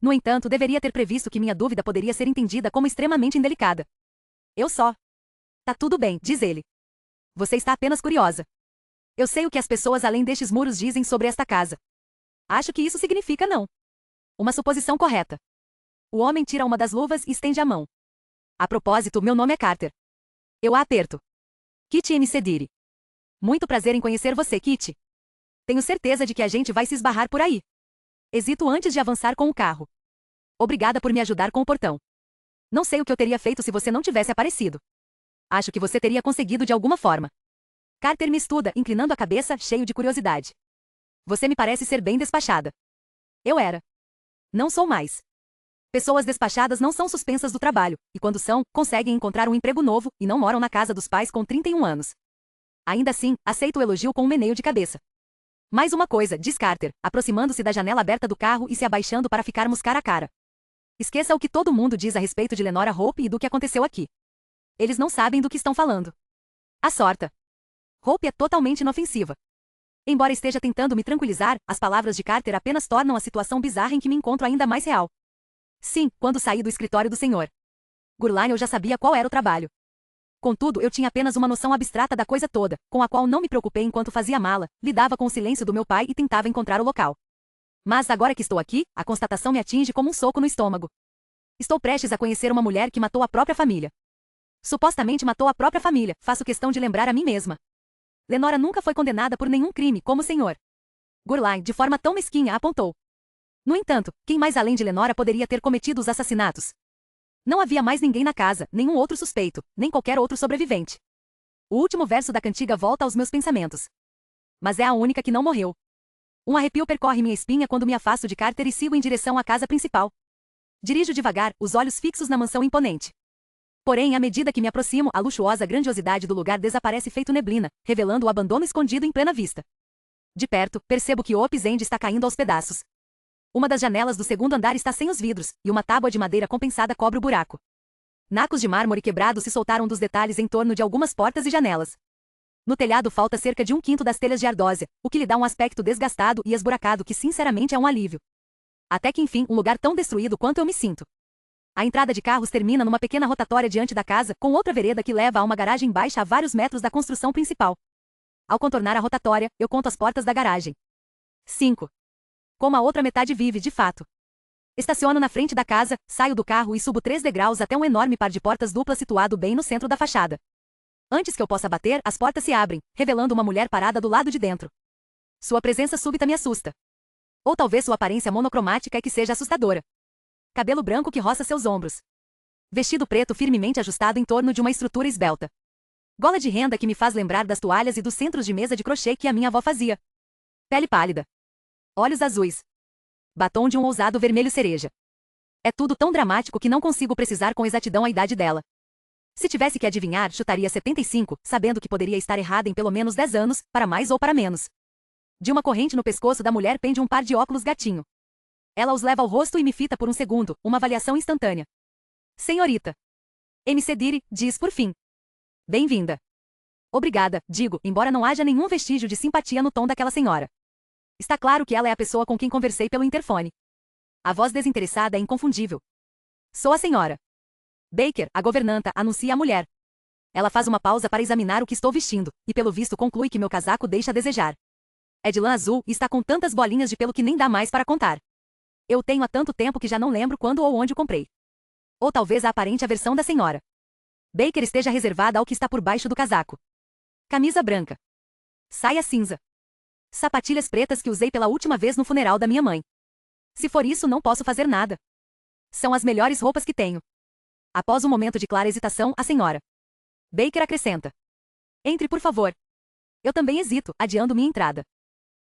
Speaker 1: No entanto, deveria ter previsto que minha dúvida poderia ser entendida como extremamente indelicada. Eu só. Tá tudo bem, diz ele. Você está apenas curiosa. Eu sei o que as pessoas além destes muros dizem sobre esta casa. Acho que isso significa não. Uma suposição correta. O homem tira uma das luvas e estende a mão. A propósito, meu nome é Carter. Eu a aperto. Kit M. Cedire. Muito prazer em conhecer você, Kit. Tenho certeza de que a gente vai se esbarrar por aí. Hesito antes de avançar com o carro. Obrigada por me ajudar com o portão. Não sei o que eu teria feito se você não tivesse aparecido. Acho que você teria conseguido de alguma forma. Carter me estuda, inclinando a cabeça, cheio de curiosidade. Você me parece ser bem despachada. Eu era. Não sou mais. Pessoas despachadas não são suspensas do trabalho, e quando são, conseguem encontrar um emprego novo e não moram na casa dos pais com 31 anos. Ainda assim, aceito o elogio com um meneio de cabeça. Mais uma coisa, diz Carter, aproximando-se da janela aberta do carro e se abaixando para ficarmos cara a cara. Esqueça o que todo mundo diz a respeito de Lenora Hope e do que aconteceu aqui. Eles não sabem do que estão falando. A sorte. Hope é totalmente inofensiva. Embora esteja tentando me tranquilizar, as palavras de Carter apenas tornam a situação bizarra em que me encontro ainda mais real. Sim, quando saí do escritório do Sr. Gurlane eu já sabia qual era o trabalho. Contudo, eu tinha apenas uma noção abstrata da coisa toda, com a qual não me preocupei enquanto fazia mala, lidava com o silêncio do meu pai e tentava encontrar o local. Mas agora que estou aqui, a constatação me atinge como um soco no estômago. Estou prestes a conhecer uma mulher que matou a própria família. Supostamente matou a própria família, faço questão de lembrar a mim mesma. Lenora nunca foi condenada por nenhum crime, como o Sr. Gurlane, de forma tão mesquinha, apontou. No entanto, quem mais além de Lenora poderia ter cometido os assassinatos? Não havia mais ninguém na casa, nenhum outro suspeito, nem qualquer outro sobrevivente. O último verso da cantiga volta aos meus pensamentos. Mas é a única que não morreu. Um arrepio percorre minha espinha quando me afasto de Carter e sigo em direção à casa principal. Dirijo devagar, os olhos fixos na mansão imponente. Porém, à medida que me aproximo, a luxuosa grandiosidade do lugar desaparece feito neblina, revelando o abandono escondido em plena vista. De perto, percebo que o Opus End está caindo aos pedaços. Uma das janelas do segundo andar está sem os vidros, e uma tábua de madeira compensada cobre o buraco. Nacos de mármore quebrado se soltaram dos detalhes em torno de algumas portas e janelas. No telhado falta cerca de 1/5 das telhas de ardósia, o que lhe dá um aspecto desgastado e esburacado que sinceramente é um alívio. Até que enfim, um lugar tão destruído quanto eu me sinto. A entrada de carros termina numa pequena rotatória diante da casa, com outra vereda que leva a uma garagem baixa a vários metros da construção principal. Ao contornar a rotatória, eu conto as portas da garagem. 5. Como a outra metade vive, de fato. Estaciono na frente da casa, saio do carro e subo 3 degraus até um enorme par de portas duplas situado bem no centro da fachada. Antes que eu possa bater, as portas se abrem, revelando uma mulher parada do lado de dentro. Sua presença súbita me assusta. Ou talvez sua aparência monocromática é que seja assustadora. Cabelo branco que roça seus ombros. Vestido preto firmemente ajustado em torno de uma estrutura esbelta. Gola de renda que me faz lembrar das toalhas e dos centros de mesa de crochê que a minha avó fazia. Pele pálida. Olhos azuis. Batom de um ousado vermelho cereja. É tudo tão dramático que não consigo precisar com exatidão a idade dela. Se tivesse que adivinhar, chutaria 75, sabendo que poderia estar errada em pelo menos 10 anos, para mais ou para menos. De uma corrente no pescoço da mulher pende um par de óculos gatinho. Ela os leva ao rosto e me fita por um segundo, uma avaliação instantânea. Senhorita. M. Cedire, diz por fim. Bem-vinda. Obrigada, digo, embora não haja nenhum vestígio de simpatia no tom daquela senhora. Está claro que ela é a pessoa com quem conversei pelo interfone. A voz desinteressada é inconfundível. Sou a senhora Baker, a governanta, anuncia a mulher. Ela faz uma pausa para examinar o que estou vestindo, e pelo visto conclui que meu casaco deixa a desejar. É de lã azul e está com tantas bolinhas de pelo que nem dá mais para contar. Eu tenho há tanto tempo que já não lembro quando ou onde o comprei. Ou talvez a aparente aversão da senhora Baker esteja reservada ao que está por baixo do casaco. Camisa branca. Saia cinza. Sapatilhas pretas que usei pela última vez no funeral da minha mãe. Se for isso, não posso fazer nada. São as melhores roupas que tenho. Após um momento de clara hesitação, a senhora Baker acrescenta: Entre, por favor. Eu também hesito, adiando minha entrada.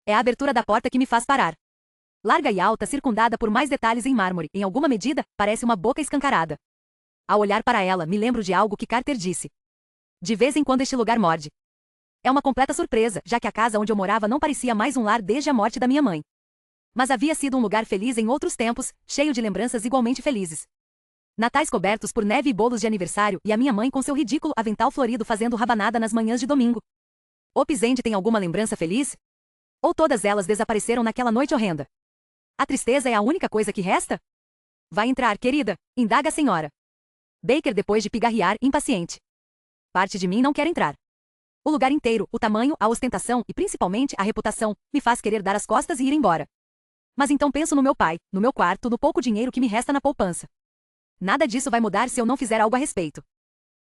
Speaker 1: É a abertura da porta que me faz parar. Larga e alta, circundada por mais detalhes em mármore, em alguma medida, parece uma boca escancarada. Ao olhar para ela, me lembro de algo que Carter disse. De vez em quando este lugar morde. É uma completa surpresa, já que a casa onde eu morava não parecia mais um lar desde a morte da minha mãe. Mas havia sido um lugar feliz em outros tempos, cheio de lembranças igualmente felizes. Natais cobertos por neve e bolos de aniversário, e a minha mãe com seu ridículo avental florido fazendo rabanada nas manhãs de domingo. Hope End tem alguma lembrança feliz? Ou todas elas desapareceram naquela noite horrenda? A tristeza é a única coisa que resta? Vai entrar, querida, indaga a senhora Baker depois de pigarrear, impaciente. Parte de mim não quer entrar. O lugar inteiro, o tamanho, a ostentação e principalmente a reputação, me faz querer dar as costas e ir embora. Mas então penso no meu pai, no meu quarto, no pouco dinheiro que me resta na poupança. Nada disso vai mudar se eu não fizer algo a respeito.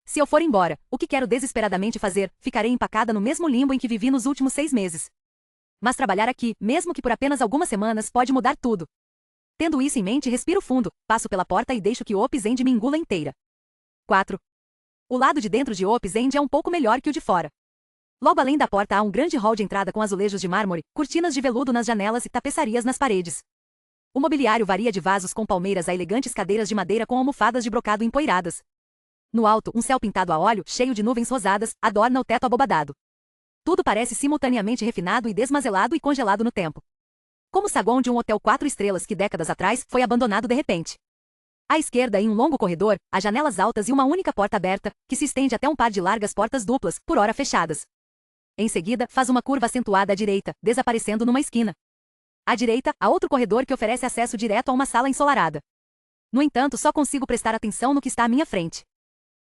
Speaker 1: Se eu for embora, o que quero desesperadamente fazer, ficarei empacada no mesmo limbo em que vivi nos últimos 6 meses. Mas trabalhar aqui, mesmo que por apenas algumas semanas, pode mudar tudo. Tendo isso em mente, respiro fundo, passo pela porta e deixo que Hope End me engula inteira. 4. O lado de dentro de Hope End é um pouco melhor que o de fora. Logo além da porta há um grande hall de entrada com azulejos de mármore, cortinas de veludo nas janelas e tapeçarias nas paredes. O mobiliário varia de vasos com palmeiras a elegantes cadeiras de madeira com almofadas de brocado empoeiradas. No alto, um céu pintado a óleo, cheio de nuvens rosadas, adorna o teto abobadado. Tudo parece simultaneamente refinado e desmazelado e congelado no tempo. Como o saguão de um hotel 4 estrelas que décadas atrás foi abandonado de repente. À esquerda, em um longo corredor, há janelas altas e uma única porta aberta, que se estende até um par de largas portas duplas, por ora fechadas. Em seguida, faz uma curva acentuada à direita, desaparecendo numa esquina. À direita, há outro corredor que oferece acesso direto a uma sala ensolarada. No entanto, só consigo prestar atenção no que está à minha frente.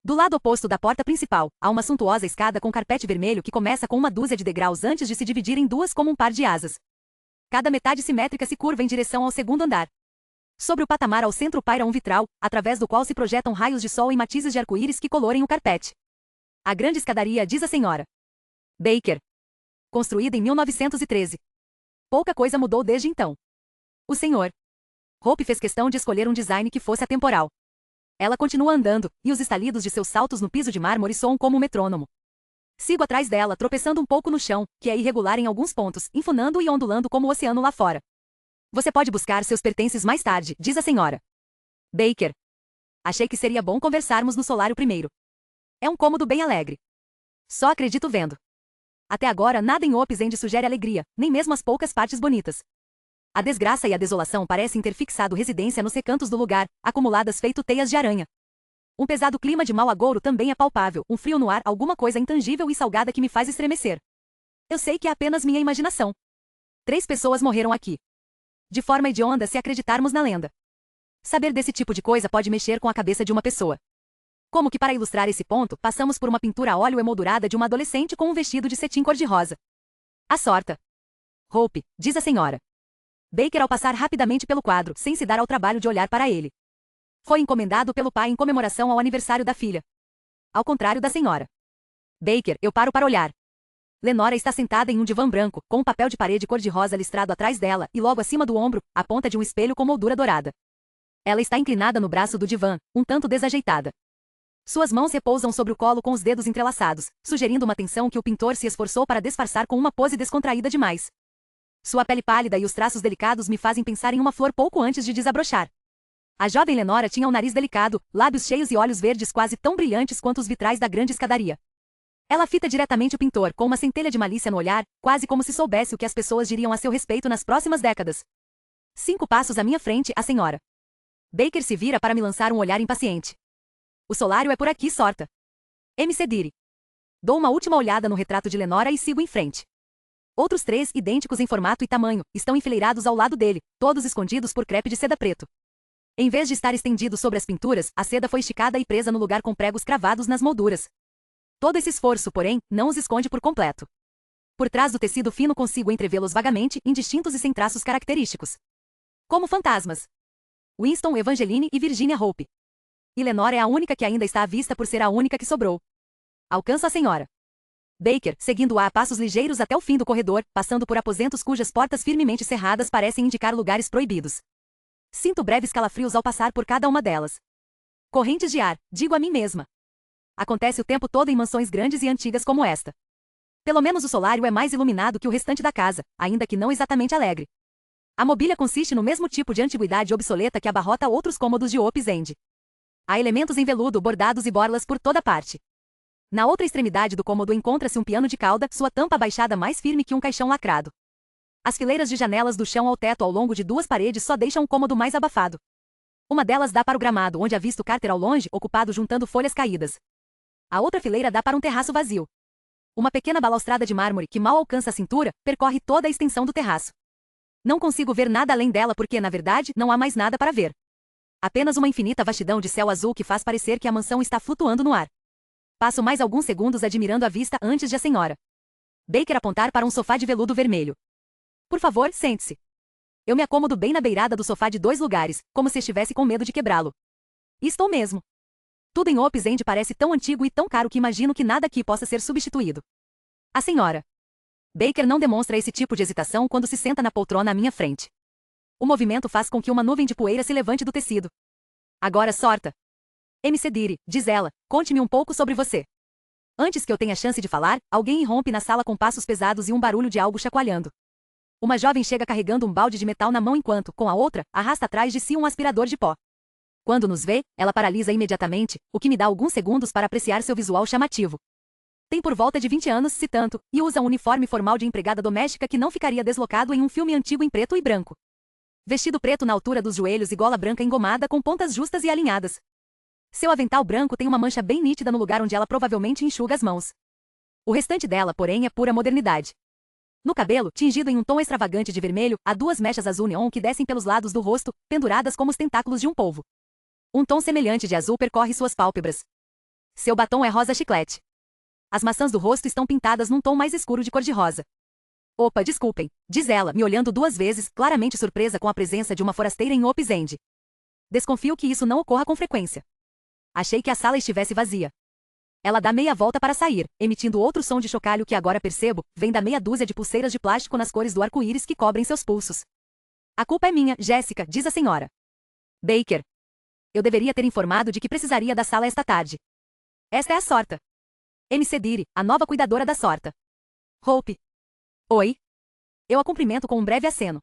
Speaker 1: Do lado oposto da porta principal, há uma suntuosa escada com carpete vermelho que começa com uma dúzia de degraus antes de se dividir em duas como um par de asas. Cada metade simétrica se curva em direção ao segundo andar. Sobre o patamar ao centro paira um vitral, através do qual se projetam raios de sol em matizes de arco-íris que colorem o carpete. A grande escadaria, diz a senhora Baker. Construída em 1913. Pouca coisa mudou desde então. O senhor Hope fez questão de escolher um design que fosse atemporal. Ela continua andando, e os estalidos de seus saltos no piso de mármore soam como um metrônomo. Sigo atrás dela, tropeçando um pouco no chão, que é irregular em alguns pontos, infunando e ondulando como o oceano lá fora. Você pode buscar seus pertences mais tarde, diz a senhora Baker. Achei que seria bom conversarmos no solário primeiro. É um cômodo bem alegre. Só acredito vendo. Até agora, nada em Hope End sugere alegria, nem mesmo as poucas partes bonitas. A desgraça e a desolação parecem ter fixado residência nos recantos do lugar, acumuladas feito teias de aranha. Um pesado clima de mau agouro também é palpável, um frio no ar, alguma coisa intangível e salgada que me faz estremecer. Eu sei que é apenas minha imaginação. 3 pessoas morreram aqui. De forma hedionda se acreditarmos na lenda. Saber desse tipo de coisa pode mexer com a cabeça de uma pessoa. Como que para ilustrar esse ponto, passamos por uma pintura a óleo emoldurada de uma adolescente com um vestido de cetim cor-de-rosa. A sorta. Hope, diz a senhora Baker ao passar rapidamente pelo quadro, sem se dar ao trabalho de olhar para ele. Foi encomendado pelo pai em comemoração ao aniversário da filha. Ao contrário da senhora Baker, eu paro para olhar. Lenora está sentada em um divã branco, com um papel de parede cor-de-rosa listrado atrás dela, e logo acima do ombro, a ponta de um espelho com moldura dourada. Ela está inclinada no braço do divã, um tanto desajeitada. Suas mãos repousam sobre o colo com os dedos entrelaçados, sugerindo uma tensão que o pintor se esforçou para disfarçar com uma pose descontraída demais. Sua pele pálida e os traços delicados me fazem pensar em uma flor pouco antes de desabrochar. A jovem Lenora tinha um nariz delicado, lábios cheios e olhos verdes quase tão brilhantes quanto os vitrais da grande escadaria. Ela fita diretamente o pintor, com uma centelha de malícia no olhar, quase como se soubesse o que as pessoas diriam a seu respeito nas próximas décadas. 5 passos à minha frente, a senhora Baker se vira para me lançar um olhar impaciente. O solário é por aqui, sorta. MC Diri. Dou uma última olhada no retrato de Lenora e sigo em frente. Outros 3, idênticos em formato e tamanho, estão enfileirados ao lado dele, todos escondidos por crepe de seda preto. Em vez de estar estendido sobre as pinturas, a seda foi esticada e presa no lugar com pregos cravados nas molduras. Todo esse esforço, porém, não os esconde por completo. Por trás do tecido fino consigo entrevê-los vagamente, indistintos e sem traços característicos. Como fantasmas. Winston, Evangeline e Virginia Hope. E Lenora é a única que ainda está à vista por ser a única que sobrou. Alcanço a senhora Baker, seguindo-a a passos ligeiros até o fim do corredor, passando por aposentos cujas portas firmemente cerradas parecem indicar lugares proibidos. Sinto breves calafrios ao passar por cada uma delas. Correntes de ar, digo a mim mesma. Acontece o tempo todo em mansões grandes e antigas como esta. Pelo menos o solário é mais iluminado que o restante da casa, ainda que não exatamente alegre. A mobília consiste no mesmo tipo de antiguidade obsoleta que abarrota outros cômodos de Hope's End. Há elementos em veludo, bordados e borlas por toda parte. Na outra extremidade do cômodo encontra-se um piano de cauda, sua tampa abaixada mais firme que um caixão lacrado. As fileiras de janelas do chão ao teto ao longo de 2 paredes só deixam o cômodo mais abafado. Uma delas dá para o gramado, onde avisto Carter ao longe, ocupado juntando folhas caídas. A outra fileira dá para um terraço vazio. Uma pequena balaustrada de mármore, que mal alcança a cintura, percorre toda a extensão do terraço. Não consigo ver nada além dela porque, na verdade, não há mais nada para ver. Apenas uma infinita vastidão de céu azul que faz parecer que a mansão está flutuando no ar. Passo mais alguns segundos admirando a vista antes de a senhora Baker apontar para um sofá de veludo vermelho. Por favor, sente-se. Eu me acomodo bem na beirada do sofá de 2 lugares, como se estivesse com medo de quebrá-lo. E estou mesmo. Tudo em Hope's End parece tão antigo e tão caro que imagino que nada aqui possa ser substituído. A senhora Baker não demonstra esse tipo de hesitação quando se senta na poltrona à minha frente. O movimento faz com que uma nuvem de poeira se levante do tecido. Agora sorta. MC Deary, diz ela, conte-me um pouco sobre você. Antes que eu tenha chance de falar, alguém irrompe na sala com passos pesados e um barulho de algo chacoalhando. Uma jovem chega carregando um balde de metal na mão enquanto, com a outra, arrasta atrás de si um aspirador de pó. Quando nos vê, ela paralisa imediatamente, o que me dá alguns segundos para apreciar seu visual chamativo. Tem por volta de 20 anos, se tanto, e usa um uniforme formal de empregada doméstica que não ficaria deslocado em um filme antigo em preto e branco. Vestido preto na altura dos joelhos e gola branca engomada com pontas justas e alinhadas. Seu avental branco tem uma mancha bem nítida no lugar onde ela provavelmente enxuga as mãos. O restante dela, porém, é pura modernidade. No cabelo, tingido em um tom extravagante de vermelho, há 2 mechas azul neon que descem pelos lados do rosto, penduradas como os tentáculos de um polvo. Um tom semelhante de azul percorre suas pálpebras. Seu batom é rosa chiclete. As maçãs do rosto estão pintadas num tom mais escuro de cor-de-rosa. Opa, desculpem, diz ela, me olhando 2 vezes, claramente surpresa com a presença de uma forasteira em Hope's End. Desconfio que isso não ocorra com frequência. Achei que a sala estivesse vazia. Ela dá meia volta para sair, emitindo outro som de chocalho que agora percebo, vem da meia dúzia de pulseiras de plástico nas cores do arco-íris que cobrem seus pulsos. A culpa é minha, Jéssica, diz a senhora Baker. Eu deveria ter informado de que precisaria da sala esta tarde. Esta é a Sorta. MC Deary, a nova cuidadora da Sorta. Hope. Oi. Eu a cumprimento com um breve aceno.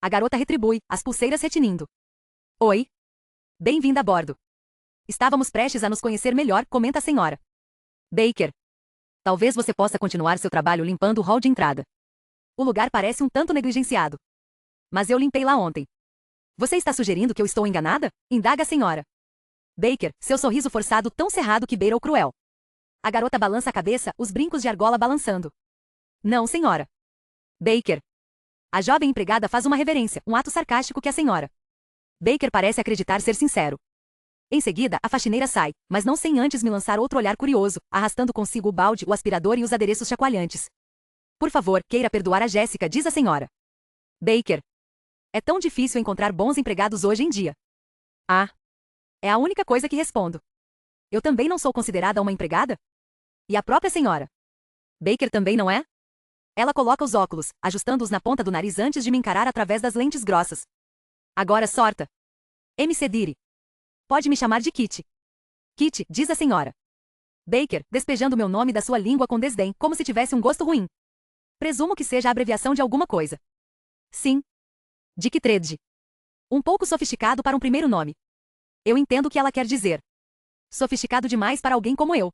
Speaker 1: A garota retribui, as pulseiras retinindo. Oi. Bem-vinda a bordo. Estávamos prestes a nos conhecer melhor, comenta a senhora Baker. Talvez você possa continuar seu trabalho limpando o hall de entrada. O lugar parece um tanto negligenciado. Mas eu limpei lá ontem. Você está sugerindo que eu estou enganada? Indaga a senhora Baker, seu sorriso forçado tão cerrado que beira o cruel. A garota balança a cabeça, os brincos de argola balançando. Não, senhora Baker. A jovem empregada faz uma reverência, um ato sarcástico que a senhora Baker parece acreditar ser sincero. Em seguida, a faxineira sai, mas não sem antes me lançar outro olhar curioso, arrastando consigo o balde, o aspirador e os adereços chacoalhantes. Por favor, queira perdoar a Jéssica, diz a senhora Baker. É tão difícil encontrar bons empregados hoje em dia. Ah. É a única coisa que respondo. Eu também não sou considerada uma empregada? E a própria senhora Baker também não é? Ela coloca os óculos, ajustando-os na ponta do nariz antes de me encarar através das lentes grossas. Agora sorta. MC Deary. Pode me chamar de Kitty. Kitty, diz a senhora Baker, despejando meu nome da sua língua com desdém, como se tivesse um gosto ruim. Presumo que seja a abreviação de alguma coisa. Sim. Dick Trede. Um pouco sofisticado para um primeiro nome. Eu entendo o que ela quer dizer. Sofisticado demais para alguém como eu.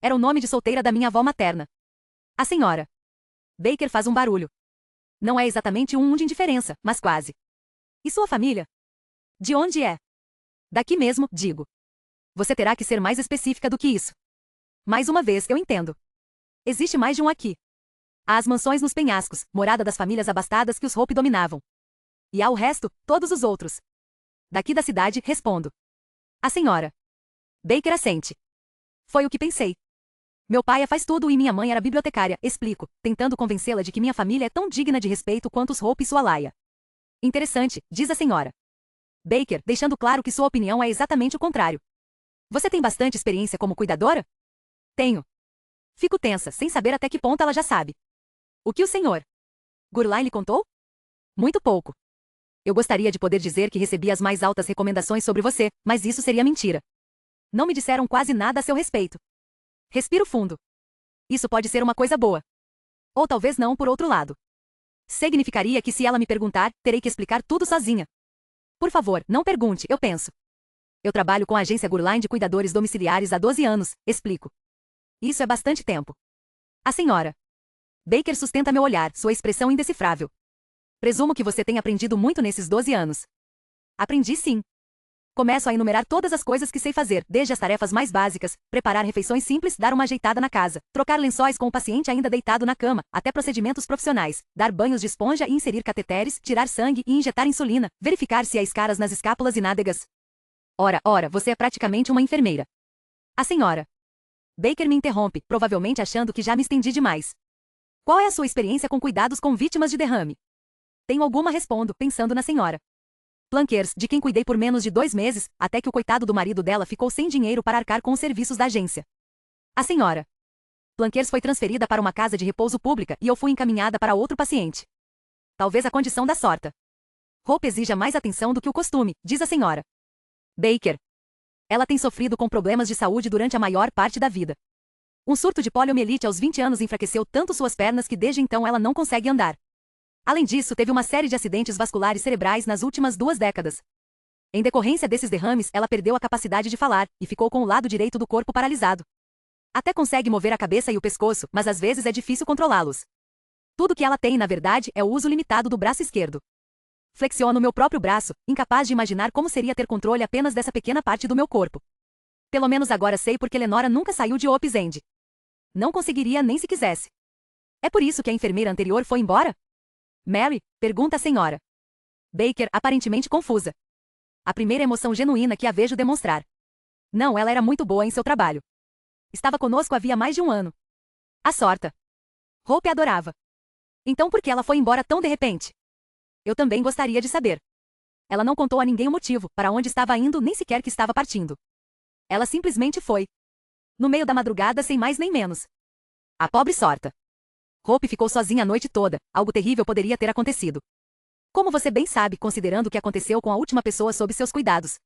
Speaker 1: Era o nome de solteira da minha avó materna. A senhora Baker faz um barulho. Não é exatamente um de indiferença, mas quase. E sua família? De onde é? Daqui mesmo, digo. Você terá que ser mais específica do que isso. Mais uma vez, eu entendo. Existe mais de um aqui. Há as mansões nos penhascos, morada das famílias abastadas que os Hope dominavam. E há o resto, todos os outros. Daqui da cidade, respondo. A senhora Baker assente. Foi o que pensei. Meu pai faz tudo e minha mãe era bibliotecária, explico, tentando convencê-la de que minha família é tão digna de respeito quanto os Hope e sua laia. Interessante, diz a senhora Baker, deixando claro que sua opinião é exatamente o contrário. Você tem bastante experiência como cuidadora? Tenho. Fico tensa, sem saber até que ponto ela já sabe. O que o senhor Gurlain lhe contou? Muito pouco. Eu gostaria de poder dizer que recebi as mais altas recomendações sobre você, mas isso seria mentira. Não me disseram quase nada a seu respeito. Respiro fundo. Isso pode ser uma coisa boa. Ou talvez não, por outro lado. Significaria que se ela me perguntar, terei que explicar tudo sozinha. Por favor, não pergunte, eu penso. Eu trabalho com a agência Gurlain de cuidadores domiciliares há 12 anos, explico. Isso é bastante tempo. A senhora Baker sustenta meu olhar, sua expressão indecifrável. Presumo que você tenha aprendido muito nesses 12 anos. Aprendi sim. Começo a enumerar todas as coisas que sei fazer, desde as tarefas mais básicas, preparar refeições simples, dar uma ajeitada na casa, trocar lençóis com o paciente ainda deitado na cama, até procedimentos profissionais, dar banhos de esponja e inserir cateteres, tirar sangue e injetar insulina, verificar se há escaras nas escápulas e nádegas. Ora, você é praticamente uma enfermeira. A senhora Baker me interrompe, provavelmente achando que já me estendi demais. Qual é a sua experiência com cuidados com vítimas de derrame? Tenho alguma, respondo, pensando na senhora Plankers, de quem cuidei por menos de 2 meses, até que o coitado do marido dela ficou sem dinheiro para arcar com os serviços da agência. A senhora Plankers foi transferida para uma casa de repouso pública e eu fui encaminhada para outro paciente. Talvez a condição da sorte. Hope exija mais atenção do que o costume, diz a senhora Baker. Ela tem sofrido com problemas de saúde durante a maior parte da vida. Um surto de poliomielite aos 20 anos enfraqueceu tanto suas pernas que desde então ela não consegue andar. Além disso, teve uma série de acidentes vasculares cerebrais nas últimas 2 décadas. Em decorrência desses derrames, ela perdeu a capacidade de falar e ficou com o lado direito do corpo paralisado. Até consegue mover a cabeça e o pescoço, mas às vezes é difícil controlá-los. Tudo que ela tem, na verdade, é o uso limitado do braço esquerdo. Flexiono meu próprio braço, incapaz de imaginar como seria ter controle apenas dessa pequena parte do meu corpo. Pelo menos agora sei porque Lenora nunca saiu de Hope's End. Não conseguiria nem se quisesse. É por isso que a enfermeira anterior foi embora? Mary? Pergunta a senhora Baker, aparentemente confusa. A primeira emoção genuína que a vejo demonstrar. Não, ela era muito boa em seu trabalho. Estava conosco havia mais de 1 ano. A sorte. Hope a adorava. Então por que ela foi embora tão de repente? Eu também gostaria de saber. Ela não contou a ninguém o motivo, para onde estava indo, nem sequer que estava partindo. Ela simplesmente foi. No meio da madrugada, sem mais nem menos. A pobre sorte. Hope ficou sozinha a noite toda, algo terrível poderia ter acontecido. Como você bem sabe, considerando o que aconteceu com a última pessoa sob seus cuidados.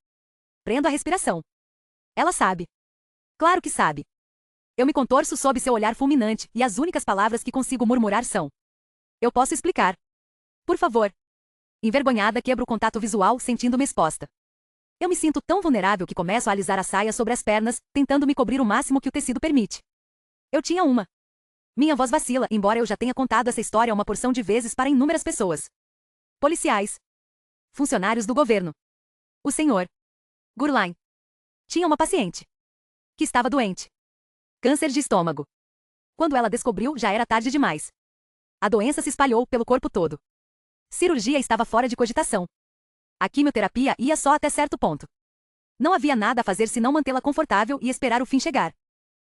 Speaker 1: Prendo a respiração. Ela sabe. Claro que sabe. Eu me contorço sob seu olhar fulminante, e as únicas palavras que consigo murmurar são: eu posso explicar. Por favor. Envergonhada, quebro o contato visual, sentindo-me exposta. Eu me sinto tão vulnerável que começo a alisar a saia sobre as pernas, tentando me cobrir o máximo que o tecido permite. Eu tinha uma. Minha voz vacila, embora eu já tenha contado essa história uma porção de vezes para inúmeras pessoas. Policiais. Funcionários do governo. O senhor Gurlain tinha uma paciente que estava doente. Câncer de estômago. Quando ela descobriu, já era tarde demais. A doença se espalhou pelo corpo todo. Cirurgia estava fora de cogitação. A quimioterapia ia só até certo ponto. Não havia nada a fazer senão mantê-la confortável e esperar o fim chegar.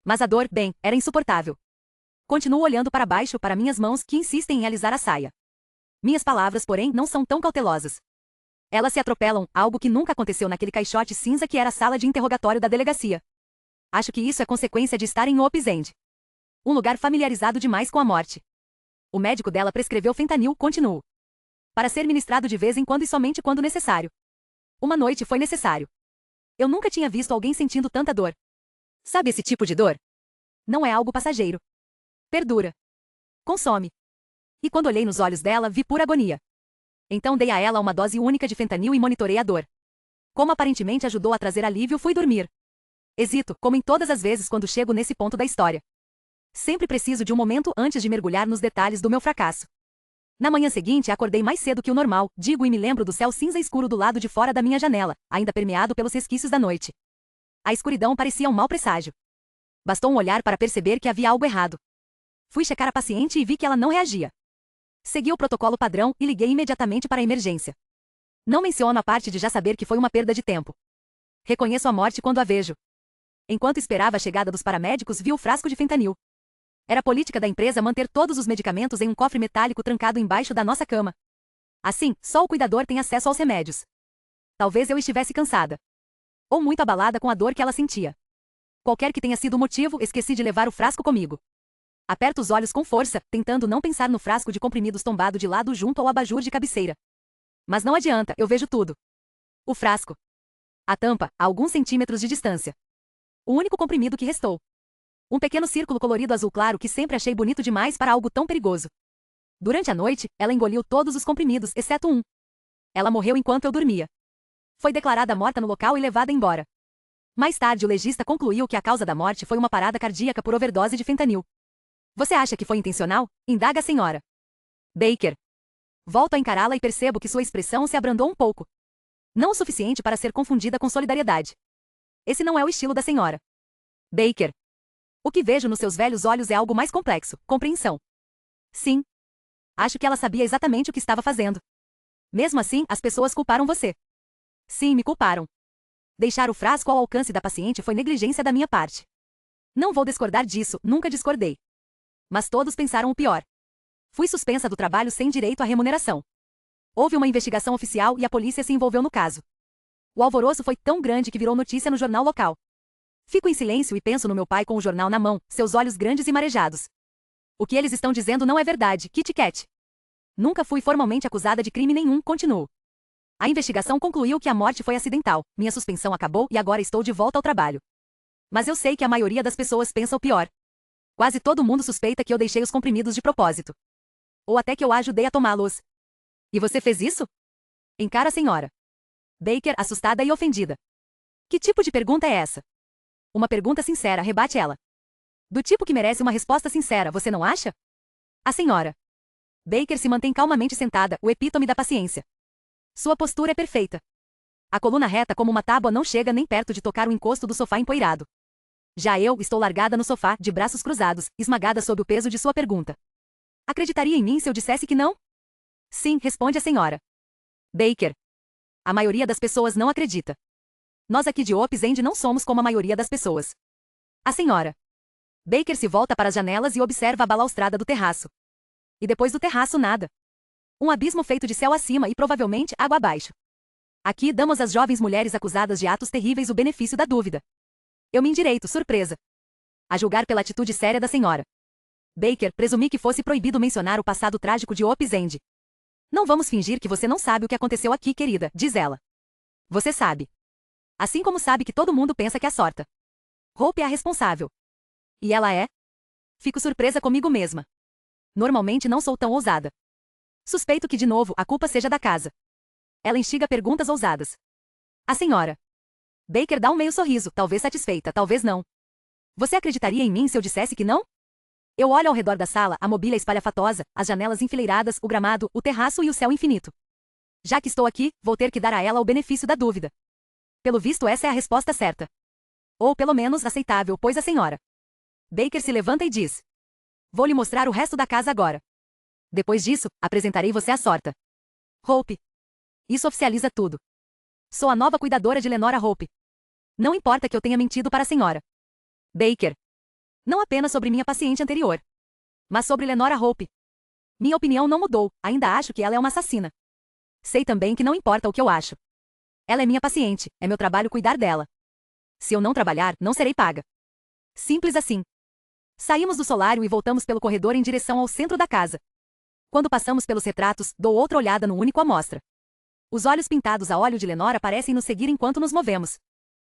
Speaker 1: Mas a dor, bem, era insuportável. Continuo olhando para baixo para minhas mãos que insistem em alisar a saia. Minhas palavras, porém, não são tão cautelosas. Elas se atropelam, algo que nunca aconteceu naquele caixote cinza que era a sala de interrogatório da delegacia. Acho que isso é consequência de estar em Hope's End. Um lugar familiarizado demais com a morte. O médico dela prescreveu fentanil, continuo. Para ser ministrado de vez em quando e somente quando necessário. Uma noite foi necessário. Eu nunca tinha visto alguém sentindo tanta dor. Sabe esse tipo de dor? Não é algo passageiro. Perdura. Consome. E quando olhei nos olhos dela, vi pura agonia. Então dei a ela uma dose única de fentanil e monitorei a dor. Como aparentemente ajudou a trazer alívio, fui dormir. Hesito, como em todas as vezes quando chego nesse ponto da história. Sempre preciso de um momento antes de mergulhar nos detalhes do meu fracasso. Na manhã seguinte, acordei mais cedo que o normal, digo, e me lembro do céu cinza escuro do lado de fora da minha janela, ainda permeado pelos resquícios da noite. A escuridão parecia um mau presságio. Bastou um olhar para perceber que havia algo errado. Fui checar a paciente e vi que ela não reagia. Segui o protocolo padrão e liguei imediatamente para a emergência. Não menciono a parte de já saber que foi uma perda de tempo. Reconheço a morte quando a vejo. Enquanto esperava a chegada dos paramédicos, vi o frasco de fentanil. Era política da empresa manter todos os medicamentos em um cofre metálico trancado embaixo da nossa cama. Assim, só o cuidador tem acesso aos remédios. Talvez eu estivesse cansada. Ou muito abalada com a dor que ela sentia. Qualquer que tenha sido o motivo, esqueci de levar o frasco comigo. Aperto os olhos com força, tentando não pensar no frasco de comprimidos tombado de lado junto ao abajur de cabeceira. Mas não adianta, eu vejo tudo. O frasco. A tampa, a alguns centímetros de distância. O único comprimido que restou. Um pequeno círculo colorido azul claro que sempre achei bonito demais para algo tão perigoso. Durante a noite, ela engoliu todos os comprimidos, exceto um. Ela morreu enquanto eu dormia. Foi declarada morta no local e levada embora. Mais tarde, o legista concluiu que a causa da morte foi uma parada cardíaca por overdose de fentanil. Você acha que foi intencional? Indaga a senhora Baker. Volto a encará-la e percebo que sua expressão se abrandou um pouco. Não o suficiente para ser confundida com solidariedade. Esse não é o estilo da senhora Baker. O que vejo nos seus velhos olhos é algo mais complexo, compreensão. Sim. Acho que ela sabia exatamente o que estava fazendo. Mesmo assim, as pessoas culparam você. Sim, me culparam. Deixar o frasco ao alcance da paciente foi negligência da minha parte. Não vou discordar disso, nunca discordei. Mas todos pensaram o pior. Fui suspensa do trabalho sem direito à remuneração. Houve uma investigação oficial e a polícia se envolveu no caso. O alvoroço foi tão grande que virou notícia no jornal local. Fico em silêncio e penso no meu pai com o jornal na mão, seus olhos grandes e marejados. O que eles estão dizendo não é verdade, Kit Kat. Nunca fui formalmente acusada de crime nenhum, continuo. A investigação concluiu que a morte foi acidental, minha suspensão acabou e agora estou de volta ao trabalho. Mas eu sei que a maioria das pessoas pensa o pior. Quase todo mundo suspeita que eu deixei os comprimidos de propósito. Ou até que eu a ajudei a tomá-los. E você fez isso? Encara a senhora Baker, assustada e ofendida. Que tipo de pergunta é essa? Uma pergunta sincera, rebate ela. Do tipo que merece uma resposta sincera, você não acha? A senhora Baker se mantém calmamente sentada, o epítome da paciência. Sua postura é perfeita. A coluna reta como uma tábua não chega nem perto de tocar o encosto do sofá empoeirado. Já eu estou largada no sofá, de braços cruzados, esmagada sob o peso de sua pergunta. Acreditaria em mim se eu dissesse que não? Sim, responde a senhora Baker. A maioria das pessoas não acredita. Nós aqui de Opus End não somos como a maioria das pessoas. A senhora Baker se volta para as janelas e observa a balaustrada do terraço. E depois do terraço nada. Um abismo feito de céu acima e provavelmente água abaixo. Aqui damos às jovens mulheres acusadas de atos terríveis o benefício da dúvida. Eu me endireito, surpresa. A julgar pela atitude séria da senhora Baker, presumi que fosse proibido mencionar o passado trágico de Opus End. Não vamos fingir que você não sabe o que aconteceu aqui, querida, diz ela. Você sabe. Assim como sabe que todo mundo pensa que a sorta Hope é a responsável. E ela é? Fico surpresa comigo mesma. Normalmente não sou tão ousada. Suspeito que, de novo, a culpa seja da casa. Ela instiga perguntas ousadas. A senhora Baker dá um meio sorriso, talvez satisfeita, talvez não. Você acreditaria em mim se eu dissesse que não? Eu olho ao redor da sala, a mobília espalhafatosa, as janelas enfileiradas, o gramado, o terraço e o céu infinito. Já que estou aqui, vou ter que dar a ela o benefício da dúvida. Pelo visto, essa é a resposta certa. Ou pelo menos aceitável, pois a senhora Baker se levanta e diz: vou lhe mostrar o resto da casa agora. Depois disso, apresentarei você à sorta Hope. Isso oficializa tudo. Sou a nova cuidadora de Lenora Hope. Não importa que eu tenha mentido para a senhora Baker. Não apenas sobre minha paciente anterior, mas sobre Lenora Hope. Minha opinião não mudou, ainda acho que ela é uma assassina. Sei também que não importa o que eu acho. Ela é minha paciente, é meu trabalho cuidar dela. Se eu não trabalhar, não serei paga. Simples assim. Saímos do solário e voltamos pelo corredor em direção ao centro da casa. Quando passamos pelos retratos, dou outra olhada no único à mostra. Os olhos pintados a óleo de Lenora parecem nos seguir enquanto nos movemos.